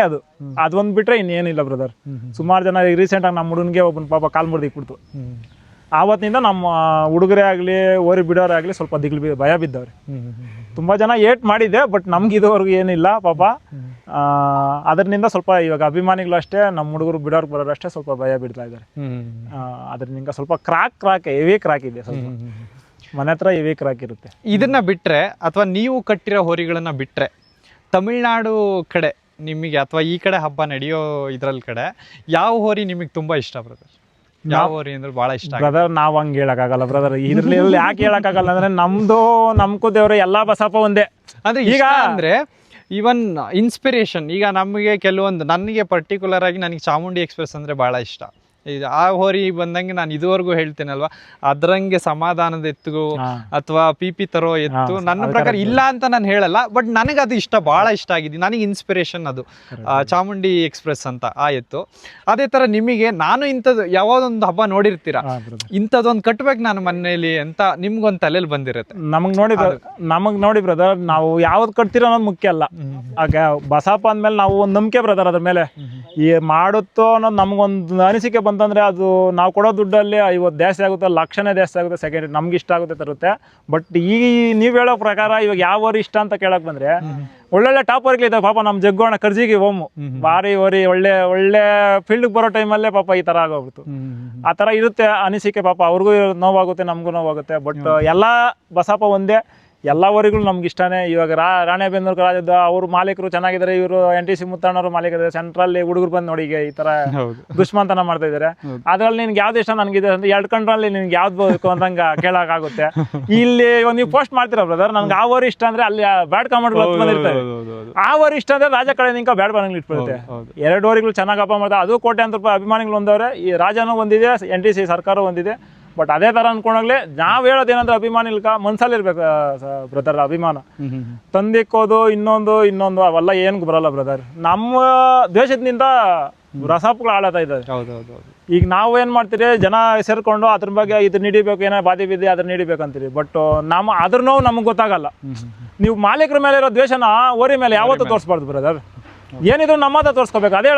ಅದೊಂದು ಬಿಟ್ರೆ ಇನ್ನೇನಿಲ್ಲ ಬ್ರದರ್. ಸುಮಾರು ಜನ ರೀಸೆಂಟಾಗಿ ನಮ್ಮ ಹುಡುಗನಿಗೆ ಒಬ್ಬನ ಪಾಪ ಕಾಲು ಮುರಿದಿಕ್ಬಿಡ್ತು. ಆವತ್ತಿನಿಂದ ನಮ್ಮ ಹುಡುಗರೇ ಆಗಲಿ ಓರಿ ಬಿಡೋರೇ ಆಗಲಿ ಸ್ವಲ್ಪ ಭಯ ಬಿದ್ದವ್ರೆ. ತುಂಬ ಜನ ಏಟ್ ಮಾಡಿದೆ, ಬಟ್ ನಮ್ಗೆ ಇದುವರೆಗೂ ಏನಿಲ್ಲ ಪಾಪ. ಅದರಿಂದ ಸ್ವಲ್ಪ ಇವಾಗ ಅಭಿಮಾನಿಗಳು ಅಷ್ಟೇ, ನಮ್ಮ ಹುಡುಗರು ಬಿಡೋರ್ಗೆ ಬರೋರು ಅಷ್ಟೇ ಸ್ವಲ್ಪ ಭಯ ಬಿಡ್ತಾ ಇದ್ದಾರೆ. ಅದರಿಂದ ಸ್ವಲ್ಪ ಹೆವಿ ಕ್ರಾಕ್ ಇದೆ. ಸ್ವಲ್ಪ ಮನೆ ಹತ್ರ ಹೆವಿ ಕ್ರಾಕ್ ಇರುತ್ತೆ. ಇದನ್ನ ಬಿಟ್ರೆ, ಅಥವಾ ನೀವು ಕಟ್ಟಿರೋ ಹೋರಿಗಳನ್ನ ಬಿಟ್ರೆ, ತಮಿಳ್ನಾಡು ಕಡೆ ನಿಮಗೆ ಅಥವಾ ಈ ಕಡೆ ಹಬ್ಬ ನಡೆಯೋ ಇದ್ರಲ್ಲಿ ಕಡೆ ಯಾವ ಹೋರಿ ನಿಮಗೆ ತುಂಬ ಇಷ್ಟ ಬ್ರದರ್? ಯಾವ ಹೋರಿ ಅಂದ್ರೆ ಬಹಳ ಇಷ್ಟ ಆಗುತ್ತೆ? ಬ್ರದರ್ ನಾವ್ ಹಂಗೆ ಹೇಳಕ್ಕಾಗಲ್ಲ ಬ್ರದರ್, ಇದ್ರಲ್ಲಿ ಯಾಕೆ ಹೇಳಕ್ಕಾಗಲ್ಲ ಅಂದ್ರೆ ನಮ್ಕು ದೇವ್ರ ಎಲ್ಲಾ ಬಸಪ್ಪ ಒಂದೇ. ಅಂದ್ರೆ ಈಗ ಅಂದ್ರೆ ಈವನ್ ಇನ್ಸ್ಪಿರೇಷನ್, ಈಗ ನಮಗೆ ಕೆಲವೊಂದು, ನನಗೆ ಪರ್ಟಿಕ್ಯುಲರ್ ಆಗಿ ನನಗೆ ಚಾಮುಂಡಿ ಎಕ್ಸ್ಪ್ರೆಸ್ ಅಂದ್ರೆ ಬಹಳ ಇಷ್ಟ. ಆ ಹೋರಿ ಬಂದಂಗೆ ನಾನು ಇದುವರೆಗೂ ಹೇಳ್ತೇನಲ್ವಾ, ಅದ್ರಂಗೆ ಸಮಾಧಾನದ ಎತ್ತು ಅಥವಾ ಪಿ ತರೋ ಎತ್ತು ನನ್ನ ಪ್ರಕಾರ ಇಲ್ಲ ಅಂತ ನಾನು ಹೇಳಲ್ಲ, ಬಟ್ ನನಗೆ ಅದು ಇಷ್ಟ, ಬಹಳ ಇಷ್ಟ ಆಗಿದೆ. ನನಗೆ ಇನ್ಸ್ಪಿರೇಷನ್ ಅದು ಚಾಮುಂಡಿ ಎಕ್ಸ್ಪ್ರೆಸ್ ಅಂತ ಆ ಎತ್ತು. ಅದೇ ತರ ನಿಮಗೆ ನಾನು ಇಂಥದ್ದು ಯಾವ್ದೊಂದು ಹಬ್ಬ ನೋಡಿರ್ತೀರಾ, ಇಂಥದ್ದೊಂದು ಕಟ್ಬೇಕು ನಾನು ಮನೇಲಿ ಅಂತ ನಿಮ್ಗೊಂದು ತಲೆಯಲ್ಲಿ ಬಂದಿರುತ್ತೆ. ನಮಗ್ ನೋಡಿ ಬ್ರದರ್, ನಾವು ಯಾವ್ದು ಕಟ್ತಿರೋ ಅನ್ನೋದು ಮುಖ್ಯ ಅಲ್ಲ. ಆಗ ಬಸಪ್ಪ ಅಂದ್ಮೇಲೆ ನಾವು ಒಂದು ನಂಬಿಕೆ ಬ್ರದರ್ ಅದ್ರ ಮೇಲೆ ಈ ಮಾಡುತ್ತೋ ಅನ್ನೋದು ನಮ್ಗೊಂದು ಅನಿಸಿಕೆ ಬಂತಂದ್ರೆ ಅದು ನಾವು ಕೊಡೋ ದುಡ್ಡಲ್ಲಿ 50 ಜಾಸ್ತಿ ಆಗುತ್ತೆ, ಲಕ್ಷನೇ ಜಾಸ್ತಿ ಆಗುತ್ತೆ, ಸೆಕೆಂಡ್ ನಮ್ಗೆ ಇಷ್ಟ ಆಗುತ್ತೆ ತರುತ್ತೆ. ಬಟ್ ಈಗ ನೀವ್ ಹೇಳೋ ಪ್ರಕಾರ ಇವಾಗ ಯಾವ ವರಿ ಇಷ್ಟ ಅಂತ ಕೇಳಕ್ ಬಂದ್ರೆ ಒಳ್ಳೊಳ್ಳೆ ಟಾಪ್ ವರ್ಗಳಿದ್ದಾವೆ ಪಾಪ. ನಮ್ ಜಗ್ಗೋಣ ಕರ್ಜಿಗೆ ಹೋಮು ಭಾರಿ ವರಿ ಒಳ್ಳೆ ಫೀಲ್ಡ್ ಬರೋ ಟೈಮಲ್ಲೇ ಪಾಪ ಈ ತರ ಆಗೋಗ್ಬಿಡ್ತು. ಆ ತರ ಇರುತ್ತೆ ಅನಿಸಿಕೆ ಪಾಪ, ಅವ್ರಿಗೂ ನೋವಾಗುತ್ತೆ ನಮಗೂ ನೋವಾಗುತ್ತೆ. ಬಟ್ ಎಲ್ಲಾ ಬಸಪ್ಪ ಒಂದೇ, ಎಲ್ಲ ವರಿಗಳು ನಮ್ಗೆ ಇಷ್ಟನೇ. ಇವಾಗ ರಾಣೆಬೆನ್ನೂರು ರಾಜ್ಯದ ಅವ್ರ ಮಾಲೀಕರು ಚೆನ್ನಾಗಿದ್ದಾರೆ, ಇವರು NTC ಮುತ್ತಣ್ಣವರು ಮಾಲೀಕರು, ಸೆಂಟ್ರಲ್ಲಿ ಹುಡುಗರು ಬಂದು ನೋಡಿ ಈಗ ಈ ತರ ದುಷ್ಮಂತನ ಮಾಡ್ತಾ ಇದಾರೆ. ಅದ್ರಲ್ಲಿ ನಿನ್ಗೆ ಯಾವ್ದು ಇಷ್ಟ ನನಗಿದೆ ಅಂದ್ರೆ 2 ಕಂಡ್ರಲ್ಲಿ ನಿನ್ಗೆ ಯಾವ್ದು ಬೇಕು ಅಂದಂಗ ಕೇಳಕ್ ಆಗುತ್ತೆ. ಇಲ್ಲಿ ನೀವು ಪೋಸ್ಟ್ ಮಾಡ್ತೀರಾ ಬ್ರದರ್, ನನ್ಗೆ ಆ ವರಿ ಇಷ್ಟ ಅಂದ್ರೆ ಅಲ್ಲಿ ಬ್ಯಾಡ್ ಕಾಮೆಂಟ್ಗಳು ಬಂದಿರ್ತಾರೆ. ಆ ವರಿ ಇಷ್ಟ ಅಂದ್ರೆ ರಾಜ ಕಡೆ ನಿಂಕ ಬ್ಯಾಡ್ ಬಾಣಗಳು ಇಟ್ಬಿಡುತ್ತೆ. 2 ವರಿಗಳು ಚೆನ್ನಾಗಿ ಹಬ್ಬ ಮಾಡ್ತಾರೆ, ಅದು ಕೋಟ್ಯಾಂತರ ರೂಪಾಯಿ ಅಭಿಮಾನಿಗಳು ಒಂದವ್ರೆ. ಈ ರಾಜನೂ ಒಂದಿದೆ, NTC ಸರ್ಕಾರ ಒಂದಿದೆ. ಬಟ್ ಅದೇ ತರ ಅನ್ಕೊಂಡಾಗ್ಲೇ ನಾವ್ ಹೇಳೋದೇನಂದ್ರೆ ಅಭಿಮಾನಿಲ್ಕ ಮನ್ಸಲ್ಲಿ ಇರ್ಬೇಕು ಬ್ರದರ್. ಅಭಿಮಾನ ತಂದಿಕ್ಕೋದು ಇನ್ನೊಂದು ಅವೆಲ್ಲ ಏನ್ ಬರಲ್ಲ ಬ್ರದರ್. ನಮ್ಮ ದ್ವೇಷದಿಂದ ರಸಪ್ಗಳು ಆಳತಾ ಇದ್ದಾರೆ. ಈಗ ನಾವು ಏನ್ ಮಾಡ್ತೀರಿ, ಜನ ಸೇರ್ಕೊಂಡು ಅದ್ರ ಬಗ್ಗೆ ಇದು ನೀಡಿಬೇಕು, ಏನೋ ಬಾದಿ ಬಿದ್ದಿ ಅದ್ರ ನೀಡಿಬೇಕಂತೀರಿ. ಬಟ್ ಅದ್ರ ನೋವು ನಮ್ಗೆ ಗೊತ್ತಾಗಲ್ಲ. ನೀವು ಮಾಲೀಕರ ಮೇಲೆ ಇರೋ ದ್ವೇಷನ ಓರಿ ಮೇಲೆ ಯಾವತ್ತೂ ತೋರಿಸ್ಬಾರ್ದು ಬ್ರದರ್. ಏನಿದ್ರು ನಮ್ಮದ ತೋರಿಸ್ಕೋಬೇಕು. ಅದೇ